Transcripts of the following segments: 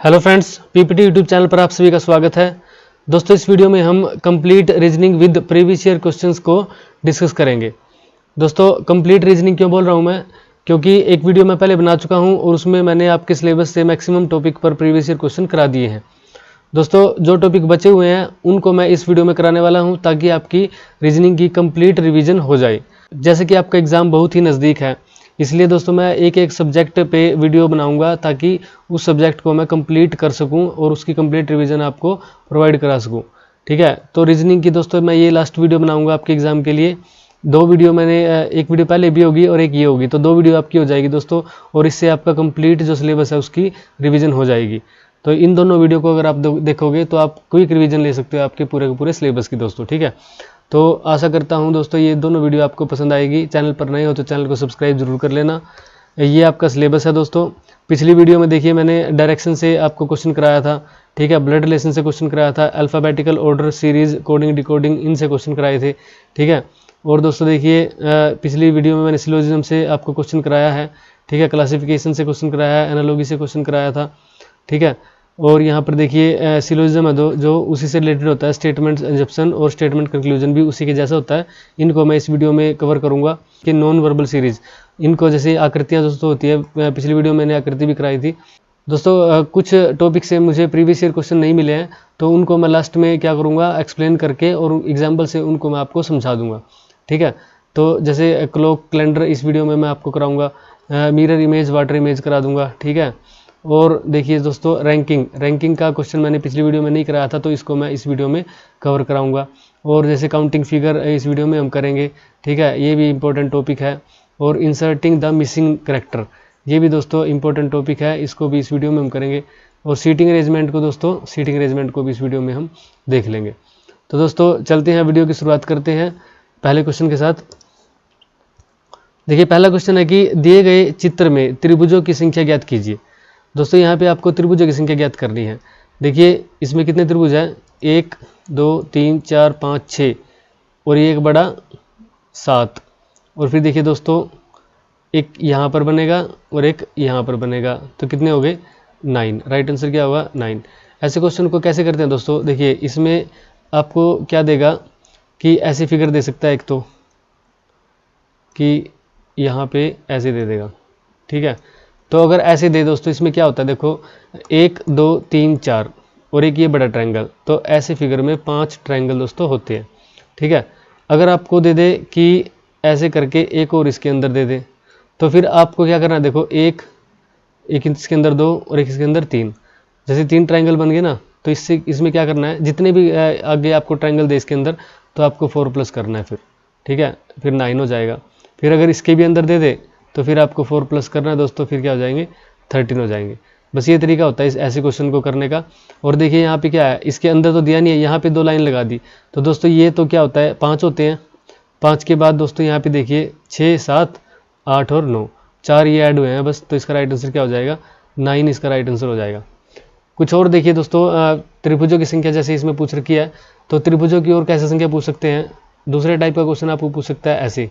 Hello friends, PPT YouTube channel पर आप सभी का स्वागत है। दोस्तों, इस वीडियो में हम complete reasoning with previous year questions को डिस्कस करेंगे। दोस्तों, कंप्लीट रीजनिंग क्यों बोल रहा हूं मैं, क्योंकि एक वीडियो मैं पहले बना चुका हूं और उसमें मैंने आपके सिलेबस से मैक्सिमम टॉपिक पर प्रीवियस ईयर क्वेश्चन करा दिए हैं। दोस्तों, जो टॉपिक बचे हुए हैं उनको मैं इस वीडियो में कराने वाला हूँ ताकि आपकी रीजनिंग की कंप्लीट रिविजन हो जाए। जैसे कि आपका एग्ज़ाम बहुत ही नज़दीक है, इसलिए दोस्तों मैं एक एक सब्जेक्ट पे वीडियो बनाऊंगा ताकि उस सब्जेक्ट को मैं कंप्लीट कर सकूं और उसकी कंप्लीट रिवीजन आपको प्रोवाइड करा सकूं। ठीक है, तो रीजनिंग की दोस्तों मैं ये लास्ट वीडियो बनाऊंगा आपके एग्ज़ाम के लिए। दो वीडियो मैंने, एक वीडियो पहले भी होगी और एक ये होगी, तो दो वीडियो आपकी हो जाएगी दोस्तों, और इससे आपका कंप्लीट जो सिलेबस है उसकी रिविज़न हो जाएगी। तो इन दोनों वीडियो को अगर आप देखोगे तो आप क्विक रिवीजन ले सकते हो आपके पूरे के पूरे सिलेबस की दोस्तों। ठीक है, तो आशा करता हूं दोस्तों ये दोनों वीडियो आपको पसंद आएगी। चैनल पर नए हो तो चैनल को सब्सक्राइब जरूर कर लेना। ये आपका सिलेबस है दोस्तों। पिछली वीडियो में देखिए मैंने डायरेक्शन से आपको क्वेश्चन कराया था। ठीक है, ब्लड रिलेशन से क्वेश्चन कराया था, alphabetical order, series, coding, decoding, इनसे क्वेश्चन कराए थे। ठीक है, और दोस्तों देखिए पिछली वीडियो में मैंने सिलोजिज्म से आपको क्वेश्चन कराया है। ठीक है, क्लासिफिकेशन से क्वेश्चन कराया है, एनालॉजी से क्वेश्चन कराया था। ठीक है, और यहाँ पर देखिए सिलोजिज्म है जो उसी से रिलेटेड होता है, स्टेटमेंट एग्जप्शन और स्टेटमेंट कंक्लूजन भी उसी के जैसा होता है। इनको मैं इस वीडियो में कवर करूँगा कि नॉन वर्बल सीरीज, इनको जैसे आकृतियाँ दोस्तों होती है, पिछली वीडियो में मैंने आकृति भी कराई थी दोस्तों। कुछ टॉपिक से मुझे प्रीवियस ईयर क्वेश्चन नहीं मिले हैं, तो उनको मैं लास्ट में क्या करूँगा, एक्सप्लेन करके और एग्जाम्पल से उनको मैं आपको समझा दूँगा। ठीक है, तो जैसे क्लॉक कैलेंडर इस वीडियो में मैं आपको कराऊँगा, मिरर इमेज, वाटर इमेज करा दूँगा। ठीक है, और देखिए दोस्तों रैंकिंग का क्वेश्चन मैंने पिछली वीडियो में नहीं कराया था, तो इसको मैं इस वीडियो में कवर कराऊंगा। और जैसे काउंटिंग फिगर इस वीडियो में हम करेंगे। ठीक है, ये भी इंपॉर्टेंट टॉपिक है। और इंसर्टिंग द मिसिंग करेक्टर, ये भी दोस्तों इंपॉर्टेंट टॉपिक है, इसको भी इस वीडियो में हम करेंगे। और सीटिंग अरेंजमेंट को भी इस वीडियो में हम देख लेंगे। तो दोस्तों चलते हैं, वीडियो की शुरुआत करते हैं पहले क्वेश्चन के साथ। देखिए पहला क्वेश्चन है कि दिए गए चित्र में त्रिभुजों की संख्या ज्ञात कीजिए। दोस्तों यहाँ पे आपको त्रिभुजों की संख्या ज्ञात करनी है। देखिए इसमें कितने त्रिभुज हैं, 1 2 3 4 5 6, और ये एक बड़ा 7। और फिर देखिए दोस्तों एक यहाँ पर बनेगा और एक यहाँ पर बनेगा, तो कितने हो गए, 9। राइट आंसर क्या होगा, 9। ऐसे क्वेश्चन को कैसे करते हैं दोस्तों, देखिए इसमें आपको क्या देगा कि ऐसी फिगर दे सकता है एक, तो कि यहाँ पे ऐसे दे देगा। ठीक है, तो अगर ऐसे दे दोस्तों, इसमें क्या होता है, देखो 1 2 3 4 और एक ये बड़ा ट्रायंगल, तो ऐसे फिगर में 5 ट्रायंगल दोस्तों होते हैं। ठीक है, अगर आपको दे दे कि ऐसे करके एक और इसके अंदर दे दे, तो फिर आपको क्या करना है, देखो एक इसके अंदर 2 और एक इसके अंदर 3, जैसे 3 ट्रायंगल बन गए ना, तो इसमें क्या करना है, जितने भी आगे आपको ट्रायंगल दे इसके अंदर, तो आपको 4 प्लस करना है फिर। ठीक है, फिर 9 हो जाएगा। फिर अगर इसके भी अंदर दे दे तो फिर आपको 4 प्लस करना है दोस्तों, फिर क्या हो जाएंगे, 13 हो जाएंगे। बस ये तरीका होता है इस ऐसे क्वेश्चन को करने का। और देखिए यहाँ पे क्या है, इसके अंदर तो दिया नहीं है, यहाँ पे 2 लाइन लगा दी, तो दोस्तों ये तो क्या होता है, 5 होते हैं। 5 के बाद दोस्तों यहाँ पे देखिए 6 7 8 और 9, 4 ये ऐड हुए हैं बस, तो इसका राइट आंसर क्या हो जाएगा, 9 इसका राइट आंसर हो जाएगा। कुछ और देखिए दोस्तों, त्रिभुजों की संख्या जैसे इसमें पूछ रखी है, तो त्रिभुजों की और कैसे संख्या पूछ सकते हैं, दूसरे टाइप का क्वेश्चन आपको पूछ सकता है ऐसे,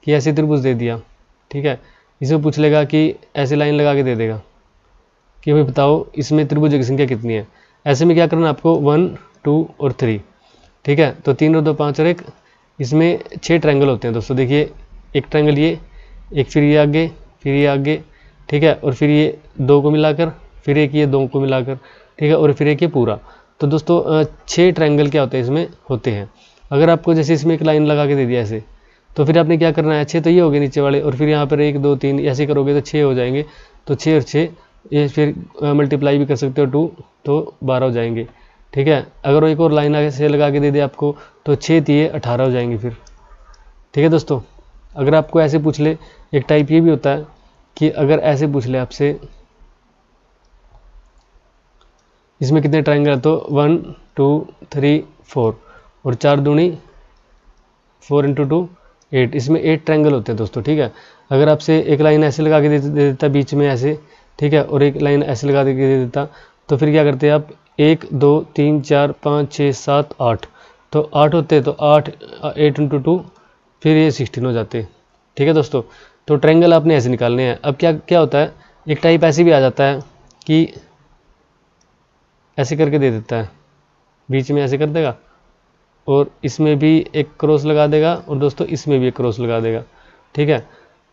कि ऐसे त्रिभुज दे दिया। ठीक है, इसमें पूछ लेगा कि ऐसे लाइन लगा के दे देगा कि भाई बताओ इसमें त्रिभुज की संख्या कितनी है। ऐसे में क्या करना आपको, 1 2 और 3। ठीक है, तो 3 और 2 5 और 1, इसमें 6 ट्रायंगल होते हैं दोस्तों। देखिए एक ट्रायंगल ये, एक फिर ये आगे, फिर ये आगे। ठीक है, और फिर ये 2 को मिलाकर, फिर एक ये 2 को मिलाकर। ठीक है, और फिर एक ये पूरा। तो दोस्तों 6 ट्रायंगल क्या होते हैं इसमें होते हैं। अगर आपको जैसे इसमें एक लाइन लगा के दे दिया ऐसे, तो फिर आपने क्या करना है, 6 तो ये हो गए नीचे वाले, और फिर यहाँ पर 1 2 3 ऐसे करोगे तो 6 हो जाएंगे। तो 6 और 6 ये फिर मल्टीप्लाई भी कर सकते हो 2, तो 12 हो जाएंगे। ठीक है, अगर एक और लाइन आगे से लगा के दे दे आपको, तो 6 दिए 18 हो जाएंगे फिर। ठीक है दोस्तों, अगर आपको ऐसे पूछ ले, एक टाइप ये भी होता है कि अगर ऐसे पूछ ले आपसे, इसमें कितने ट्रायंगल है, तो 1 2 3 4 और 4 दूनी 4 × 2 8, इसमें 8 ट्रायंगल होते हैं दोस्तों। ठीक है, अगर आपसे एक लाइन ऐसे लगा के दे देता बीच में ऐसे, ठीक है, और एक लाइन ऐसे लगा के दे देता, तो फिर क्या करते हैं आप, 1 2 3 4 5 6 7 8, तो 8 होते हैं, तो 8 × 2 फिर ये 16 हो जाते। ठीक है दोस्तों, तो ट्रायंगल आपने ऐसे निकालने हैं। अब क्या क्या होता है, एक टाइप ऐसे भी आ जाता है कि ऐसे करके दे देता है, बीच में ऐसे कर देगा और इसमें भी एक क्रॉस लगा देगा और दोस्तों इसमें भी एक क्रॉस लगा देगा, ठीक है।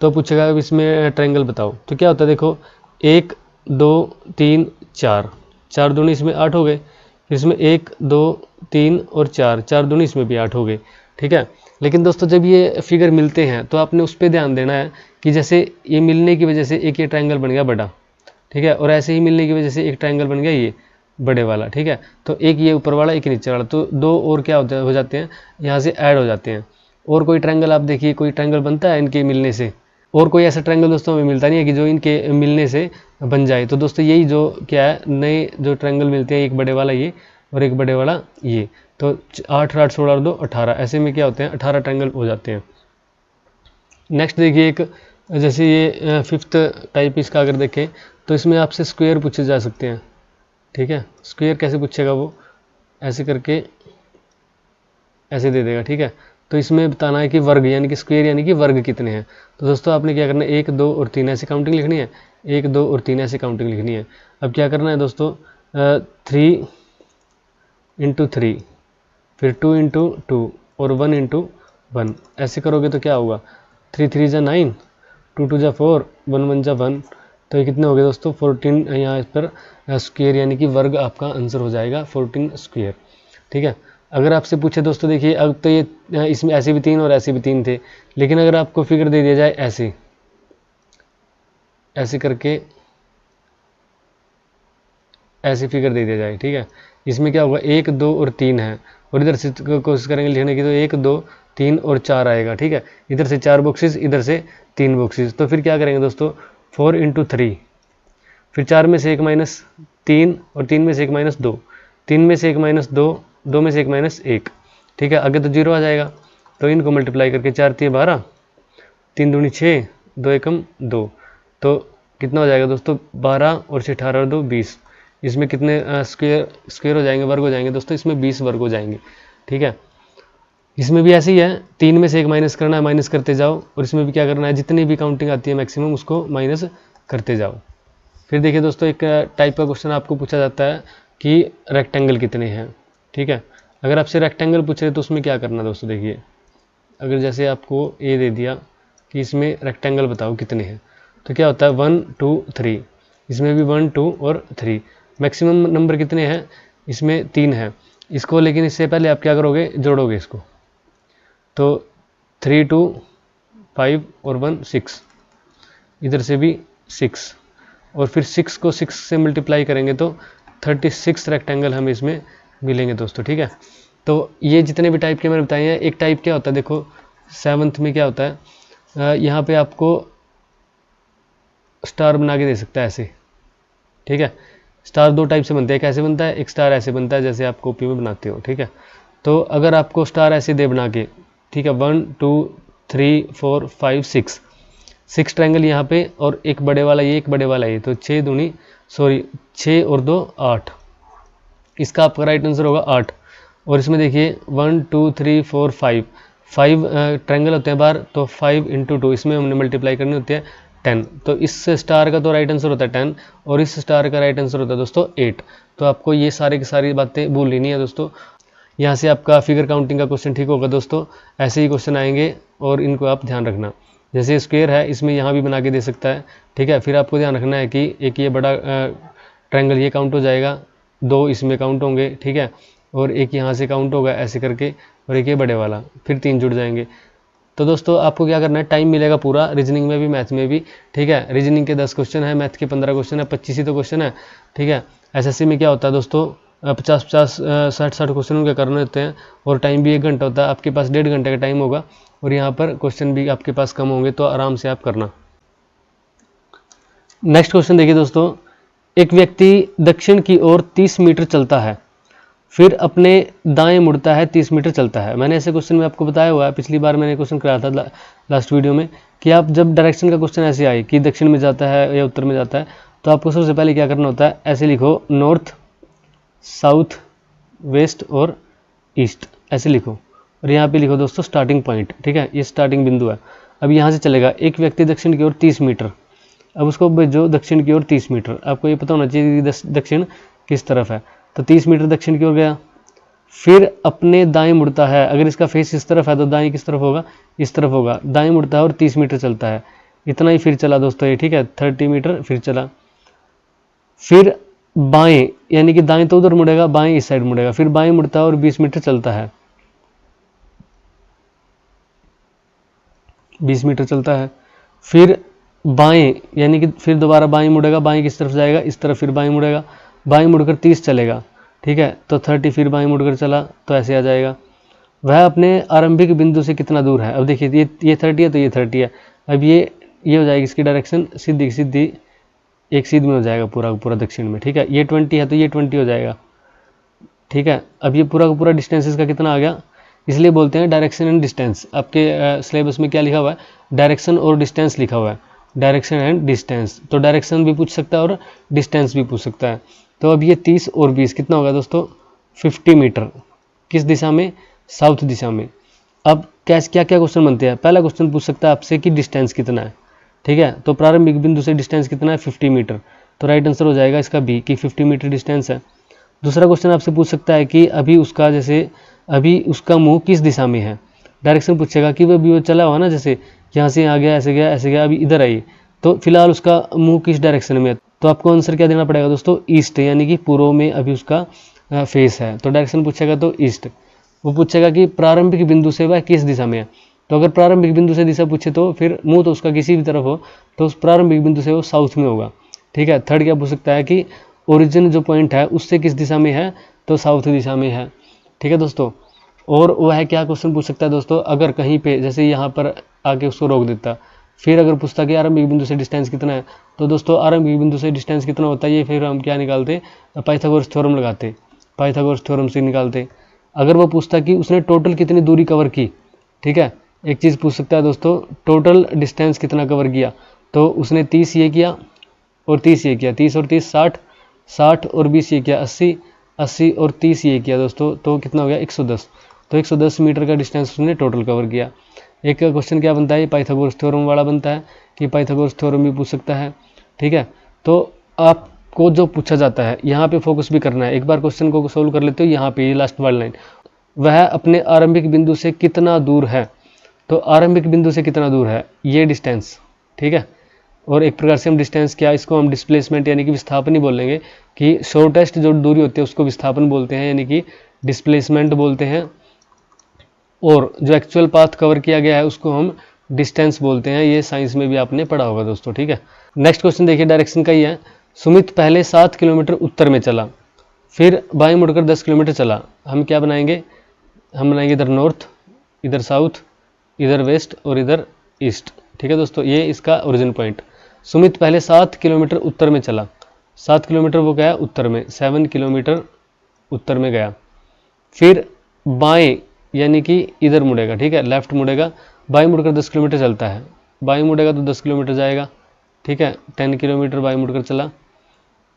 तो पूछेगा अब इसमें ट्रायंगल बताओ, तो क्या होता है देखो 1 2 3 4, 4 दूनी इसमें 8 हो गए, फिर इसमें 1 2 3 और 4, 4 दूनी इसमें भी 8 हो गए, ठीक है। लेकिन दोस्तों जब ये फिगर मिलते हैं तो आपने उस पर ध्यान देना है कि जैसे ये मिलने की वजह से एक ये ट्रायंगल बन गया बड़ा, ठीक है, और ऐसे ही मिलने की वजह से एक ट्रायंगल बन गया ये बड़े वाला, ठीक है। तो एक ये ऊपर वाला एक नीचे वाला, तो दो और क्या हो जाते हैं यहाँ से ऐड हो जाते हैं। और कोई ट्रायंगल आप देखिए, कोई ट्रायंगल बनता है इनके मिलने से, और कोई ऐसा ट्रायंगल दोस्तों हमें मिलता नहीं है कि जो इनके मिलने से बन जाए। तो दोस्तों यही जो क्या है नए जो ट्रायंगल मिलते हैं, एक बड़े वाला ये और एक बड़े वाला ये, तो 8 8 16 और 2 18, ऐसे में क्या होते हैं 18 ट्रायंगल हो जाते हैं। नेक्स्ट देखिए एक जैसे ये 5th टाइप इसका अगर देखें तो इसमें आपसे स्क्वायर पूछे जा सकते हैं, ठीक है। स्क्वायर कैसे पूछेगा, वो ऐसे करके ऐसे दे देगा, ठीक है। तो इसमें बताना है कि वर्ग यानी कि स्क्वायर यानी कि वर्ग कितने हैं। तो दोस्तों आपने क्या करना है 1 2 और 3 ऐसी काउंटिंग लिखनी है, 1 2 और 3 ऐसी काउंटिंग लिखनी है। अब क्या करना है दोस्तों 3 × 3, फिर 2 × 2 और 1 × 1, ऐसे करोगे तो क्या होगा 3 3 जा 9, 2 2 जा 4, 1 1 जा 1, तो ये कितने हो गए दोस्तों 14। यहाँ इस पर स्क्वायर यानी कि वर्ग आपका आंसर हो जाएगा 14 स्क्वायर, ठीक है। अगर आपसे पूछे दोस्तों देखिए अब तो ये इसमें ऐसे भी 3 और ऐसे भी 3 थे, लेकिन अगर आपको फिगर दे दिया जाए ऐसे ऐसे करके ऐसी फिगर दे दिया जाए, ठीक है, इसमें क्या होगा 1 2 और 3 है, और इधर से कोशिश करेंगे लिखने की तो 1 2 3 और 4 आएगा, ठीक है। इधर से 4 बॉक्सेस, इधर से 3 बॉक्सेस, तो फिर क्या करेंगे दोस्तों 4 × 3, फिर 4 में से 1 माइनस 3 और 3 में से 1 माइनस 2, 3 में से 1 माइनस 2, 2 में से 1 माइनस 1, ठीक है। आगे तो 0 आ जाएगा, तो इनको मल्टीप्लाई करके 4 3 12, 3 दूनी 6, 2 एकम 2, तो कितना हो जाएगा दोस्तों 12 और 6 18 और 2 20। इसमें कितने स्क्वायर हो जाएंगे, वर्ग हो जाएंगे दोस्तों, इसमें 20 वर्ग हो जाएंगे, ठीक है। इसमें भी ऐसे ही है, 3 में से 1 माइनस करना है, माइनस करते जाओ, और इसमें भी क्या करना है जितनी भी काउंटिंग आती है मैक्सिमम उसको माइनस करते जाओ। फिर देखिए दोस्तों एक टाइप का क्वेश्चन आपको पूछा जाता है कि रेक्टेंगल कितने हैं, ठीक है। अगर आपसे रेक्टेंगल पूछ रहे तो उसमें क्या करना दोस्तों, देखिए अगर जैसे आपको ये दे दिया कि इसमें रेक्टेंगल बताओ कितने हैं, तो क्या होता है 1 2 3, इसमें भी 1 2 और 3, मैक्सिमम नंबर कितने हैं इसमें 3 है इसको, लेकिन इससे पहले आप क्या करोगे जोड़ोगे इसको, तो 3 2 5 और 1 6, इधर से भी 6, और फिर 6 को 6 से मल्टीप्लाई करेंगे तो 36 रेक्टेंगल हमें इसमें मिलेंगे दोस्तों, ठीक है। तो ये जितने भी टाइप के मैंने बताए हैं, एक टाइप क्या होता है देखो 7th में क्या होता है यहाँ पे आपको स्टार बना के दे सकता है ऐसे, ठीक है। स्टार 2 टाइप से बनते हैं, कैसे बनता है, एक स्टार ऐसे बनता है जैसे आप कॉपी में बनाते हो, ठीक है। तो अगर आपको स्टार ऐसे दे बना के, ठीक है 1 2 3 4 5 6 ट्रायंगल यहाँ पे, और एक बड़े वाला ये एक बड़े वाला ये, तो 6 और 2 8, इसका आपका राइट आंसर होगा 8। और इसमें देखिए 1 2 3 4 5 ट्रायंगल होते हैं बाहर, तो 5 × 2 इसमें हमने मल्टीप्लाई करनी होती है 10, तो इस स्टार का तो राइट आंसर होता है 10 और इस स्टार का राइट आंसर होता है दोस्तों 8। तो आपको ये सारे की सारी बातें भूल लेनी है दोस्तों। यहाँ से आपका फिगर काउंटिंग का क्वेश्चन ठीक होगा दोस्तों, ऐसे ही क्वेश्चन आएंगे और इनको आप ध्यान रखना। जैसे स्क्वायर है इसमें यहाँ भी बना के दे सकता है, ठीक है। फिर आपको ध्यान रखना है कि एक ये बड़ा ट्रायंगल ये काउंट हो जाएगा, 2 इसमें काउंट होंगे, ठीक है, और एक यहाँ से काउंट होगा ऐसे करके, और एक ये बड़े वाला, फिर 3 जुड़ जाएंगे। तो दोस्तों आपको क्या करना है, टाइम मिलेगा पूरा रीजनिंग में भी मैथ में भी, ठीक है। रीजनिंग के 10 क्वेश्चन है, मैथ के 15 क्वेश्चन है, 25 ही तो क्वेश्चन है, ठीक है। एसएससी में क्या होता है दोस्तों 50 60 क्वेश्चन उनके करने होते हैं, और टाइम भी 1 घंटा होता है, आपके पास 1.5 घंटे का टाइम होगा, और यहाँ पर क्वेश्चन भी आपके पास कम होंगे, तो आराम से आप करना। नेक्स्ट क्वेश्चन देखिए दोस्तों, एक व्यक्ति दक्षिण की ओर 30 मीटर चलता है, फिर अपने दाएं मुड़ता है 30 मीटर चलता है। मैंने ऐसे क्वेश्चन में आपको बताया हुआ है, पिछली बार मैंने क्वेश्चन कराया था लास्ट वीडियो में, कि आप जब डायरेक्शन का क्वेश्चन ऐसे आए कि दक्षिण में जाता है या उत्तर में जाता है, तो आपको सबसे पहले क्या करना होता है, ऐसे लिखो नॉर्थ साउथ वेस्ट और ईस्ट, ऐसे लिखो, और यहाँ पे लिखो दोस्तों स्टार्टिंग पॉइंट, ठीक है, ये स्टार्टिंग बिंदु है। अब यहाँ से चलेगा एक व्यक्ति दक्षिण की ओर 30 मीटर, अब उसको भेजो दक्षिण की ओर 30 मीटर। आपको ये पता होना चाहिए कि दक्षिण किस तरफ है। तो 30 मीटर दक्षिण की ओर गया। फिर अपने दाएं मुड़ता है, अगर इसका फेस इस तरफ है तो दाएं किस तरफ होगा, इस तरफ होगा। दाएं मुड़ता है और 30 मीटर चलता है, इतना ही फिर चला दोस्तों ये, ठीक है, 30 मीटर फिर चला। फिर बाएं, यानी कि दाएं तो उधर मुड़ेगा, बाएं इस साइड मुड़ेगा। फिर बाएं मुड़ता है और 20 मीटर चलता है, 20 मीटर चलता है। फिर बाएं, यानी कि फिर दोबारा बाएं मुड़ेगा, बाएं किस तरफ जाएगा, इस तरफ। फिर बाएं मुड़ेगा, बाएं मुड़कर 30 चलेगा, ठीक है, तो 30 फिर बाएं मुड़कर चला तो ऐसे आ जाएगा। वह अपने आरंभिक बिंदु से कितना दूर है। अब देखिए ये 30 है तो ये 30 है। अब ये हो जाएगी इसकी डायरेक्शन सीधी सीधी, एक सीध में हो जाएगा पूरा का पूरा दक्षिण में, ठीक है। ये 20 है तो ये 20 हो जाएगा, ठीक है। अब ये पूरा का पूरा डिस्टेंस इसका कितना आ गया, इसलिए बोलते हैं डायरेक्शन एंड डिस्टेंस। आपके सिलेबस में क्या लिखा हुआ है, डायरेक्शन और डिस्टेंस लिखा हुआ है, डायरेक्शन एंड डिस्टेंस। तो डायरेक्शन भी पूछ सकता है और डिस्टेंस भी पूछ सकता है। तो अब ये 30 और 20 कितना होगा दोस्तों, 50 मीटर, किस दिशा में, साउथ दिशा में। अब क्या क्या क्वेश्चन बनते हैं, पहला क्वेश्चन पूछ सकता है आपसे कि डिस्टेंस कितना है, ठीक है। तो प्रारंभिक बिंदु से डिस्टेंस कितना है, 50 मीटर। तो राइट आंसर हो जाएगा इसका बी कि 50 मीटर डिस्टेंस है। दूसरा क्वेश्चन आपसे पूछ सकता है कि अभी उसका मुंह किस दिशा में है। डायरेक्शन पूछेगा कि वो चला हुआ ना, जैसे यहाँ से आ गया, ऐसे गया, ऐसे गया, अभी इधर आई, तो फिलहाल उसका मुंह किस डायरेक्शन में है। तो आपको आंसर क्या देना पड़ेगा दोस्तों, ईस्ट, यानी कि पूर्व में अभी उसका फेस है। तो डायरेक्शन पूछेगा तो ईस्ट। वो पूछेगा कि प्रारंभिक बिंदु से वह किस दिशा में है। तो अगर प्रारंभिक बिंदु से दिशा पूछे तो फिर मुंह तो उसका किसी भी तरफ हो, तो उस प्रारंभिक बिंदु से वो साउथ में होगा, ठीक है। थर्ड क्या पूछ सकता है कि ओरिजिन जो पॉइंट है उससे किस दिशा में है, तो साउथ दिशा में है, ठीक है दोस्तों। और वह क्या क्वेश्चन पूछ सकता है दोस्तों, अगर कहीं पे जैसे यहाँ पर आके उसको रोक देता, फिर अगर पूछता कि आरंभिक बिंदु से डिस्टेंस कितना है, तो दोस्तों आरंभिक बिंदु से डिस्टेंस कितना होता है, ये फिर हम क्या निकालते, पाइथागोरस थ्योरम लगाते, पाइथागोरस थ्योरम से निकालते। अगर वो पूछता कि उसने टोटल कितनी दूरी कवर की, ठीक है, एक चीज़ पूछ सकता है दोस्तों, टोटल डिस्टेंस कितना कवर किया, तो उसने 30 ये किया और 30 ये किया, 30 और 30 60, 60 और 20 ये किया 80, 80 और 30 ये किया दोस्तों, तो कितना हो गया 110। तो 110 मीटर का डिस्टेंस उसने टोटल कवर किया। एक क्वेश्चन क्या बनता है, ये पाइथागोरस थ्योरम वाला बनता है कि पाइथागोरस थ्योरम भी पूछ सकता है, ठीक है। तो आपको जो पूछा जाता है यहाँ पे फोकस भी करना है। एक बार क्वेश्चन को सोल्व कर लेते हो, यहाँ पे ये लास्ट वाली लाइन, वह अपने आरंभिक बिंदु से कितना दूर है। तो आरंभिक बिंदु से कितना दूर है, ये डिस्टेंस, ठीक है। और एक प्रकार से हम डिस्टेंस क्या, इसको हम डिस्प्लेसमेंट यानी कि विस्थापन ही बोलेंगे, कि शॉर्टेस्ट जो दूरी होती है उसको विस्थापन बोलते हैं, यानी कि डिस्प्लेसमेंट बोलते हैं। और जो एक्चुअल पाथ कवर किया गया है उसको हम डिस्टेंस बोलते हैं। ये साइंस में भी आपने पढ़ा होगा दोस्तों, ठीक है। नेक्स्ट क्वेश्चन देखिए, डायरेक्शन का ही है। सुमित पहले 7 किलोमीटर उत्तर में चला, फिर बाएं मुड़कर 10 किलोमीटर चला। हम क्या बनाएंगे, हम बनाएंगे इधर नॉर्थ, इधर साउथ, इधर वेस्ट और इधर ईस्ट, ठीक है दोस्तों। ये इसका ओरिजिन पॉइंट। सुमित पहले 7 किलोमीटर उत्तर में चला, 7 किलोमीटर वो गया उत्तर में, 7 किलोमीटर उत्तर में गया। फिर बाएं, यानी कि इधर मुड़ेगा, ठीक है, लेफ्ट मुड़ेगा, बाएं मुड़कर 10 किलोमीटर चलता है। बाएं मुड़ेगा तो 10 किलोमीटर जाएगा, ठीक है, 10 किलोमीटर बाएं मुड़कर चला।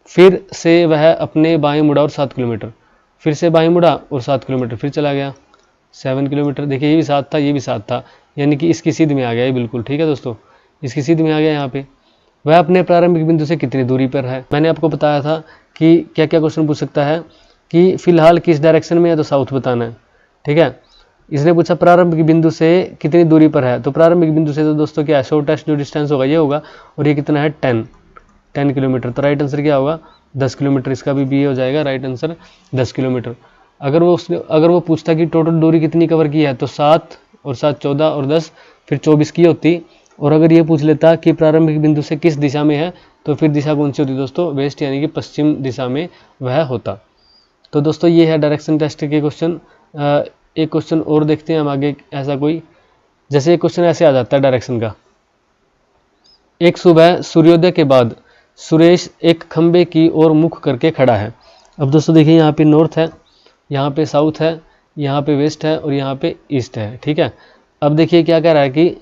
फिर से वह अपने बाएं मुड़ा और 7 किलोमीटर, फिर से बाएं मुड़ा और 7 किलोमीटर फिर चला गया, 7 किलोमीटर। देखिए ये भी 7 था, ये भी 7 था, यानी कि इसकी सीध में आ गया ये, बिल्कुल ठीक है दोस्तों, इसकी सीध में आ गया यहाँ पे। वह अपने प्रारंभिक बिंदु से कितनी दूरी पर है। मैंने आपको बताया था कि क्या क्या क्वेश्चन पूछ सकता है, कि फिलहाल किस डायरेक्शन में है, तो साउथ बताना है, ठीक है। इसने पूछा प्रारंभिक बिंदु से कितनी दूरी पर है, तो प्रारंभिक बिंदु से तो दोस्तों क्या है, शॉर्टेस्ट जो डिस्टेंस होगा ये होगा, और ये कितना है 10 किलोमीटर। तो राइट आंसर क्या होगा 10 किलोमीटर, इसका भी बी हो जाएगा राइट आंसर 10 किलोमीटर। अगर वो पूछता कि टोटल दूरी कितनी कवर की है, तो 7 और 7 14 और 10 फिर 24 की होती। और अगर ये पूछ लेता कि प्रारंभिक बिंदु से किस दिशा में है, तो फिर दिशा कौन सी होती दोस्तों, वेस्ट यानी कि पश्चिम दिशा में वह होता। तो दोस्तों ये है डायरेक्शन टेस्ट के क्वेश्चन। एक क्वेश्चन और देखते हैं हम आगे, ऐसा कोई, जैसे एक क्वेश्चन ऐसे आ जाता है डायरेक्शन का। एक सुबह सूर्योदय के बाद सुरेश एक खंबे की ओर मुख करके खड़ा है। अब दोस्तों देखिए यहाँ पे नॉर्थ है, यहाँ पे साउथ है, यहाँ पे वेस्ट है और यहाँ पे ईस्ट है, ठीक है। अब देखिए क्या कह रहा है कि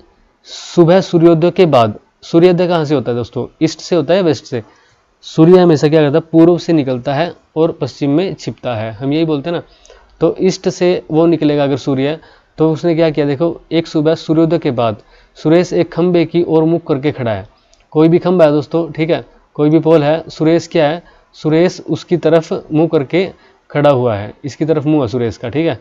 सुबह सूर्योदय के बाद, सूर्योदय कहाँ से होता है दोस्तों, ईस्ट से होता है वेस्ट से। सूर्य हमेशा क्या करता है, पूर्व से निकलता है और पश्चिम में छिपता है, हम यही बोलते हैं ना। तो ईस्ट से वो निकलेगा अगर सूर्य है, तो उसने क्या किया, देखो एक सुबह सूर्योदय के बाद सुरेश एक खंबे की ओर मुख करके खड़ा है। कोई भी खंबा है दोस्तों, ठीक है, कोई भी पोल है, सुरेश क्या है, सुरेश उसकी तरफ मुंह करके खड़ा हुआ है, इसकी तरफ मुंह है सुरेश का, ठीक है।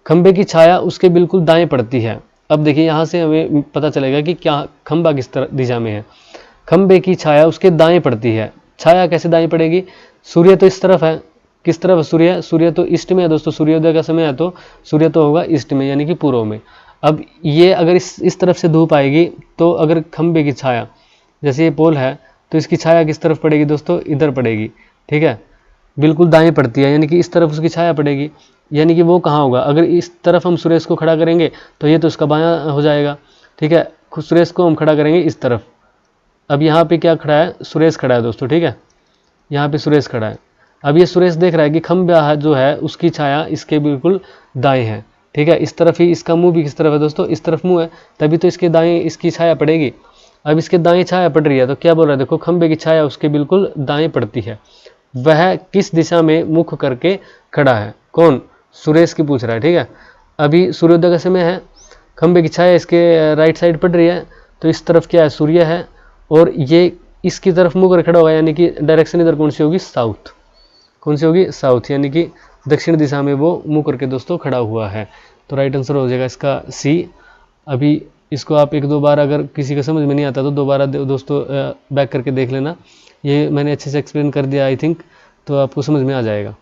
खंबे की छाया उसके बिल्कुल दाएं पड़ती है। अब देखिए यहाँ से हमें पता चलेगा कि क्या खंबा किस तरह दिशा में है। खंबे की छाया उसके दाएं पड़ती है। छाया कैसे दाएं पड़ेगी? सूर्य तो इस तरफ है, किस तरफ सूर्य? सूर्य तो ईस्ट में है दोस्तों, सूर्योदय का समय है तो सूर्य तो होगा ईस्ट में, यानी कि पूर्व में। अब ये अगर इस तरफ से धूप आएगी तो अगर खंबे की छाया, जैसे ये पोल है तो इसकी छाया किस तरफ पड़ेगी दोस्तों? इधर पड़ेगी, ठीक है, बिल्कुल दाएं पड़ती है, यानी कि इस तरफ उसकी छाया पड़ेगी। यानी कि वो कहाँ होगा? अगर इस तरफ हम सुरेश को खड़ा करेंगे तो ये तो उसका बायां हो जाएगा, ठीक है। सुरेश को हम खड़ा करेंगे इस तरफ। अब यहाँ पे क्या खड़ा है? सुरेश खड़ा है दोस्तों, ठीक है, यहाँ पे सुरेश खड़ा है। अब ये सुरेश देख रहा है कि खंबा जो है उसकी छाया इसके बिल्कुल दाएं है, ठीक है। इस तरफ ही इसका मुंह भी किस तरफ है दोस्तों? इस तरफ मुंह है, तभी तो इसके दाएं इसकी छाया पड़ेगी। अब इसके दाएं छाया पड़ रही है तो क्या बोल रहा है? देखो, खंबे की छाया उसके बिल्कुल दाएं पड़ती है। वह किस दिशा में मुख करके खड़ा है? कौन? सुरेश की पूछ रहा है, ठीक है। अभी सूर्योदय का समय है, खंबे की छाया इसके राइट साइड पड़ रही है, तो इस तरफ क्या है? सूर्य है, और ये इसकी तरफ मुंह कर खड़ा होगा, यानी कि डायरेक्शन इधर कौन सी होगी? साउथ। कौन सी होगी? साउथ, यानी कि दक्षिण दिशा में वो मुंह करके दोस्तों खड़ा हुआ है। तो राइट आंसर हो जाएगा इसका सी। अभी इसको आप एक दो बार, अगर किसी का समझ में नहीं आता तो दोबारा दोस्तों बैक करके देख लेना। ये मैंने अच्छे से एक्सप्लेन कर दिया आई थिंक, तो आपको समझ में आ जाएगा।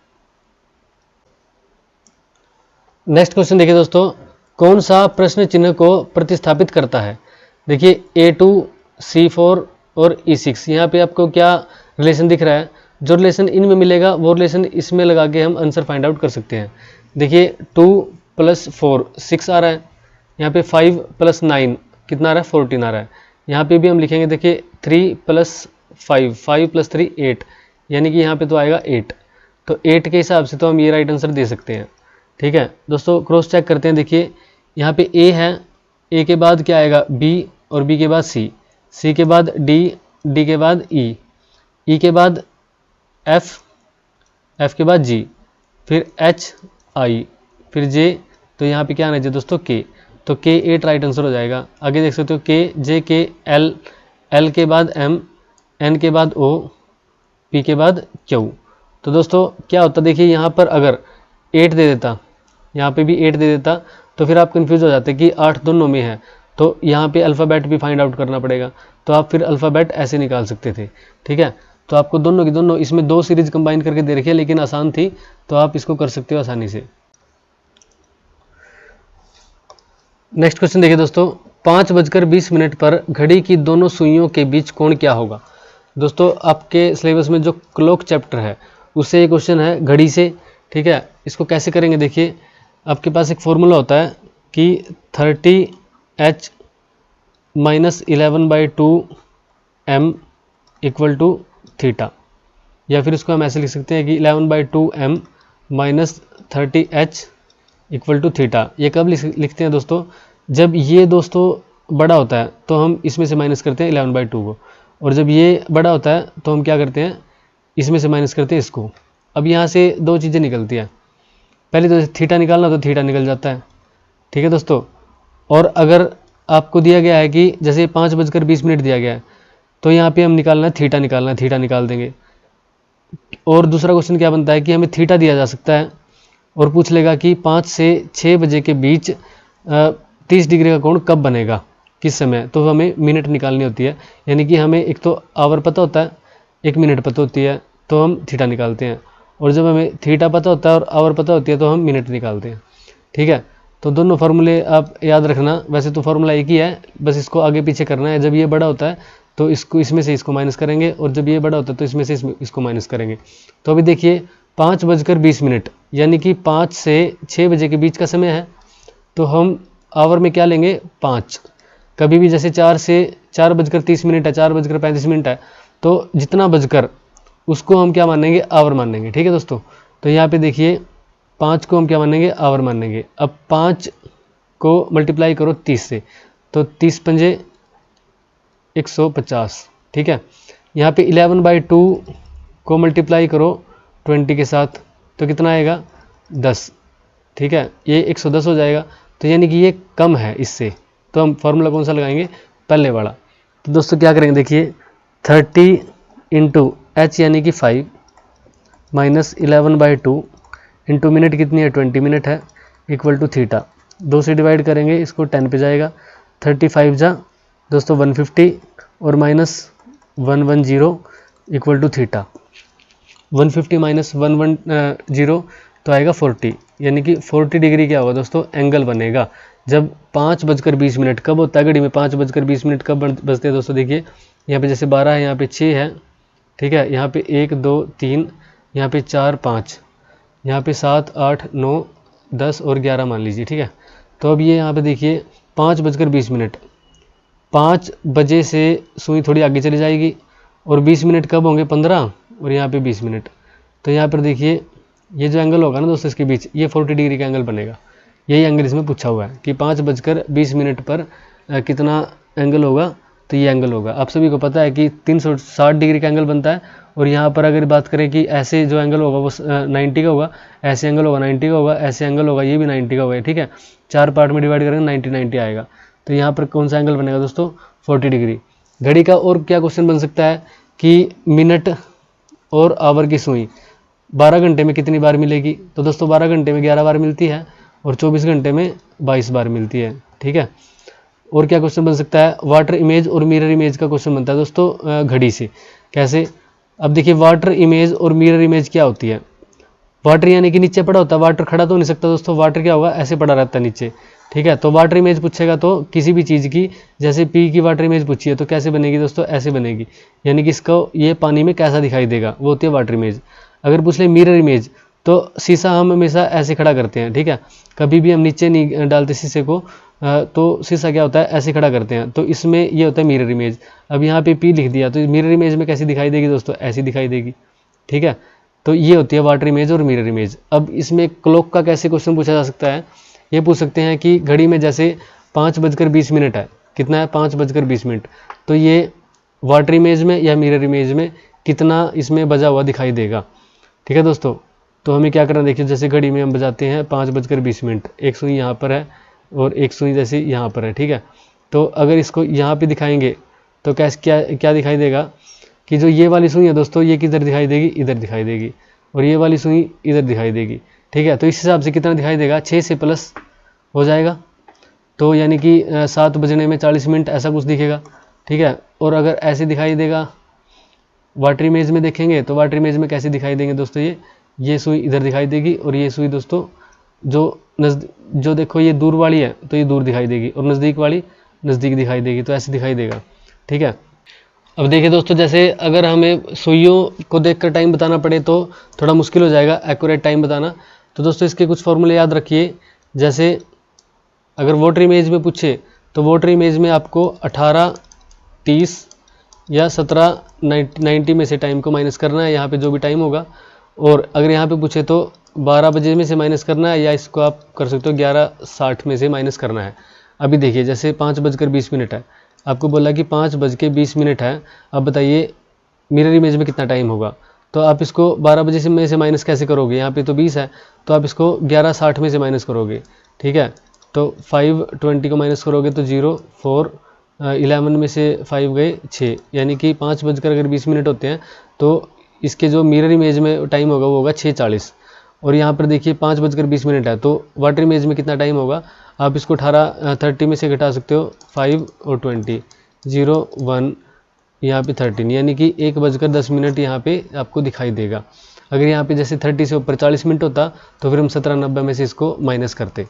नेक्स्ट क्वेश्चन देखिए दोस्तों, कौन सा प्रश्न चिन्ह को प्रतिस्थापित करता है? देखिए A2, C4 और E6, यहाँ पे आपको क्या रिलेशन दिख रहा है? जो रिलेशन इनमें मिलेगा वो रिलेशन इसमें लगा के हम आंसर फाइंड आउट कर सकते हैं। देखिए 2 + 4 6 आ रहा है, यहाँ पे 5 + 9 कितना आ रहा है? 14 आ रहा है। यहाँ पे भी हम लिखेंगे, देखिए 3 + 5 5 + 3 8, यानी कि यहाँ पे तो आएगा 8। तो 8 के हिसाब से तो हम ये राइट आंसर दे सकते हैं, ठीक है दोस्तों। क्रॉस चेक करते हैं, देखिए यहाँ पे A है, A के बाद क्या आएगा? B, और B के बाद C, C के बाद D, D के बाद E, E के बाद F, F के बाद G, फिर H I, फिर J, तो यहाँ पे क्या आना चाहिए दोस्तों? K, तो K 8 राइट आंसर हो जाएगा। आगे देख सकते हो K, J, K, L, L के बाद M, N के बाद O, P के बाद Q। तो दोस्तों क्या होता? देखिए यहाँ पर अगर 8 दे देता, यहाँ पे भी 8 दे देता, तो फिर आप कंफ्यूज हो जाते कि 8 दोनों में है, तो यहाँ पे अल्फ़ाबेट भी फाइंड आउट करना पड़ेगा। तो आप फिर अल्फ़ाबेट ऐसे निकाल सकते थे, ठीक है। तो आपको दोनों की दोनों इसमें 2 सीरीज कंबाइन करके दे रखी है, लेकिन आसान थी तो आप इसको कर सकते हो आसानी से। नेक्स्ट क्वेश्चन देखिए दोस्तों, 5:20 पर घड़ी की दोनों सुइयों के बीच कोण क्या होगा? दोस्तों आपके सिलेबस में जो क्लॉक चैप्टर है उससे ये क्वेश्चन है घड़ी से, ठीक है। इसको कैसे करेंगे? देखिए आपके पास एक फॉर्मूला होता है कि 30H - 11/2 M = थीटा, या फिर इसको हम ऐसे लिख सकते हैं कि 11/2 M - 30H = थीटा। ये कब लिखते हैं दोस्तों? जब ये दोस्तों बड़ा होता है तो हम इसमें से माइनस करते हैं 11/2 को, और जब ये बड़ा होता है तो हम क्या करते हैं? इसमें से माइनस करते हैं इसको। अब यहाँ से 2 चीज़ें निकलती हैं, पहले तो थीटा निकालना, तो थीटा निकल जाता है, ठीक है दोस्तों। और अगर आपको दिया गया है कि जैसे 5:20 दिया गया है, तो यहाँ पे हम निकालना है थीटा, निकालना है, थीटा निकाल देंगे। और दूसरा क्वेश्चन क्या बनता है कि हमें थीटा दिया जा सकता है और पूछ लेगा कि 5 से 6 बजे के बीच 30 डिग्री का कोण कब बनेगा, किस समय? तो हमें मिनट निकालनी होती है, यानी कि हमें एक तो आवर पता होता है, एक मिनट पता होती है, तो हम थीटा निकालते हैं। और जब हमें थीटा पता होता है और आवर पता होती है तो हम मिनट निकालते हैं, ठीक है। तो दोनों फार्मूले आप याद रखना, वैसे तो फार्मूला एक ही है, बस इसको आगे पीछे करना है। जब ये बड़ा होता है तो इसको इसमें से इसको माइनस करेंगे, और जब ये बड़ा होता है तो इसमें से इसको माइनस करेंगे। तो अभी देखिए 5:20, यानी कि 5 से 6 बजे के बीच का समय है, तो हम आवर में क्या लेंगे? 5। कभी भी जैसे 4:30 है, 4:35 है, तो जितना बजकर उसको हम क्या मानेंगे? आवर मानेंगे, ठीक है दोस्तों। तो यहाँ पे देखिए 5 को हम क्या मानेंगे? आवर मानेंगे। अब 5 को मल्टीप्लाई करो 30 से, तो 30 पंजे 150, ठीक है। यहाँ पे 11/2 को मल्टीप्लाई करो 20 के साथ, तो कितना आएगा? 10, ठीक है, ये 110 हो जाएगा। तो यानी कि ये कम है इससे, तो हम फॉर्मूला कौन सा लगाएंगे? पहले वाला। तो दोस्तों क्या करेंगे? देखिए 30 × H यानी कि 5, -11/2 इंटू मिनट कितनी है 20 मिनट है इक्वल टू थीटा। 2 से डिवाइड करेंगे इसको 10 पे जाएगा, 35 जा दोस्तों 150 और -110 इक्वल टू थीटा। 150 माइनस 110 तो आएगा 40, यानी कि 40 डिग्री क्या होगा दोस्तों एंगल बनेगा। जब 5:20 कब होता है घड़ी में 5:20 कब बजते हैं दोस्तों, देखिए यहाँ पे जैसे 12 है, यहाँ पे 6 है, ठीक है, यहाँ पे 1 2 3, यहाँ पे 4 5, यहाँ पे 7 8 9 10 और 11 मान लीजिए, ठीक है। तो अब ये यहाँ पे देखिए 5:20, 5 बजे से सुई थोड़ी आगे चली जाएगी और 20 मिनट कब होंगे 15 और यहाँ पे 20 मिनट। तो यहाँ पर देखिए ये जो एंगल होगा ना दोस्तों इसके बीच, ये 40 डिग्री का एंगल बनेगा। यही एंगल इसमें पूछा हुआ है कि 5:20 पर कितना एंगल होगा, तो ये एंगल होगा। आप सभी को पता है कि 360 डिग्री का एंगल बनता है। और यहाँ पर अगर बात करें कि ऐसे जो एंगल होगा वो 90 का होगा, ऐसे एंगल होगा 90 का होगा, ऐसे एंगल होगा ये भी 90 का होगा, ठीक है। 4 पार्ट में डिवाइड करेंगे 90 आएगा। तो यहाँ पर कौन सा एंगल बनेगा दोस्तों 40 डिग्री। घड़ी का और क्या क्वेश्चन बन सकता है कि मिनट और आवर की सुई 12 घंटे में कितनी बार मिलेगी, तो दोस्तों 12 घंटे में 11 बार मिलती है और 24 घंटे में 22 बार मिलती है, ठीक है। और क्या क्वेश्चन बन सकता है, वाटर इमेज और मिरर इमेज का क्वेश्चन बनता है दोस्तों घड़ी से। कैसे, अब देखिए वाटर इमेज और मिरर इमेज क्या होती है। वाटर यानी कि नीचे पड़ा होता है, वाटर खड़ा तो नहीं सकता दोस्तों, वाटर क्या होगा ऐसे पड़ा रहता है नीचे, ठीक है। तो वाटर इमेज पूछेगा तो किसी भी चीज़ की, जैसे पी की वाटर इमेज पूछी है तो कैसे बनेगी दोस्तों, ऐसे बनेगी, यानी कि इसको ये पानी में कैसा दिखाई देगा, वो होती है वाटर इमेज। अगर पूछ ले मिरर इमेज, तो शीशा हम हमेशा ऐसे खड़ा करते हैं, ठीक है, कभी भी हम नीचे नहीं डालते शीशे को, तो शीशा क्या होता है ऐसे खड़ा करते हैं, तो इसमें ये होता है मिरर इमेज। अब यहाँ पे पी लिख दिया तो मिरर इमेज में कैसी दिखाई देगी दोस्तों, ऐसी दिखाई देगी, ठीक है। तो ये होती है वाटर इमेज और मिरर इमेज। अब इसमें क्लॉक का कैसे क्वेश्चन पूछा जा सकता है, ये पूछ सकते हैं कि घड़ी में जैसे 5:20 है, कितना है 5:20, तो ये वाटर इमेज में या मिरर इमेज में कितना इसमें बजा हुआ दिखाई देगा, ठीक है दोस्तों। तो हमें क्या करना, देखिए जैसे घड़ी में हम बजाते हैं 5:20, एक सुई यहाँ पर है और एक सुई जैसे यहाँ पर है, ठीक है। तो अगर इसको यहाँ पे दिखाएंगे तो क्या दिखाई देगा कि जो ये वाली सुई है दोस्तों ये किधर दिखाई देगी, इधर दिखाई देगी, और ये वाली सुई इधर दिखाई देगी, ठीक है। तो इस हिसाब से कितना दिखाई देगा, 6 से प्लस हो जाएगा, तो यानी कि 7 बजने में 40 मिनट ऐसा कुछ दिखेगा, ठीक है। और अगर ऐसे दिखाई देगा वाटर इमेज में देखेंगे तो वाटर इमेज में कैसे दिखाई देंगे दोस्तों, ये सुई इधर दिखाई देगी और ये सुई दोस्तों जो देखो ये दूर वाली है तो ये दूर दिखाई देगी और नज़दीक वाली नज़दीक दिखाई देगी, तो ऐसे दिखाई देगा, ठीक है। अब देखिए दोस्तों, जैसे अगर हमें सुइयों को देखकर टाइम बताना पड़े तो थोड़ा मुश्किल हो जाएगा एक्यूरेट टाइम बताना। तो दोस्तों इसके कुछ फॉर्मूले याद रखिए। जैसे अगर वाटर इमेज में पूछे तो वाटर इमेज में आपको 18 30 या 17 90 में से टाइम को माइनस करना है, यहाँ पे जो भी टाइम होगा। और अगर यहाँ पे पूछे तो 12 बजे में से माइनस करना है, या इसको आप कर सकते हो 11:60 में से माइनस करना है। अभी देखिए जैसे 5:20 है, आपको बोला कि 5:20 है। अब बताइए मिरर इमेज में कितना टाइम होगा, तो आप इसको 12 बजे से में से माइनस कैसे करोगे, यहाँ पे तो 20 है तो आप इसको 11:60 में से माइनस करोगे, ठीक है। तो 5:20 को माइनस करोगे तो 0 4 11 में से 5 गए 6, यानी कि 5:20 होते हैं तो इसके जो मिरर इमेज में टाइम होगा वो होगा 6:40। और यहाँ पर देखिए 5:20 है, तो वाटर इमेज में कितना टाइम होगा, आप इसको 30 में से घटा सकते हो, 5 और 20 0 1 यहाँ पे 13, यानी कि 1:10 यहाँ पे आपको दिखाई देगा। अगर यहाँ पे जैसे 30 से ऊपर 40 मिनट होता तो फिर हम 17:90 में से इसको माइनस करते,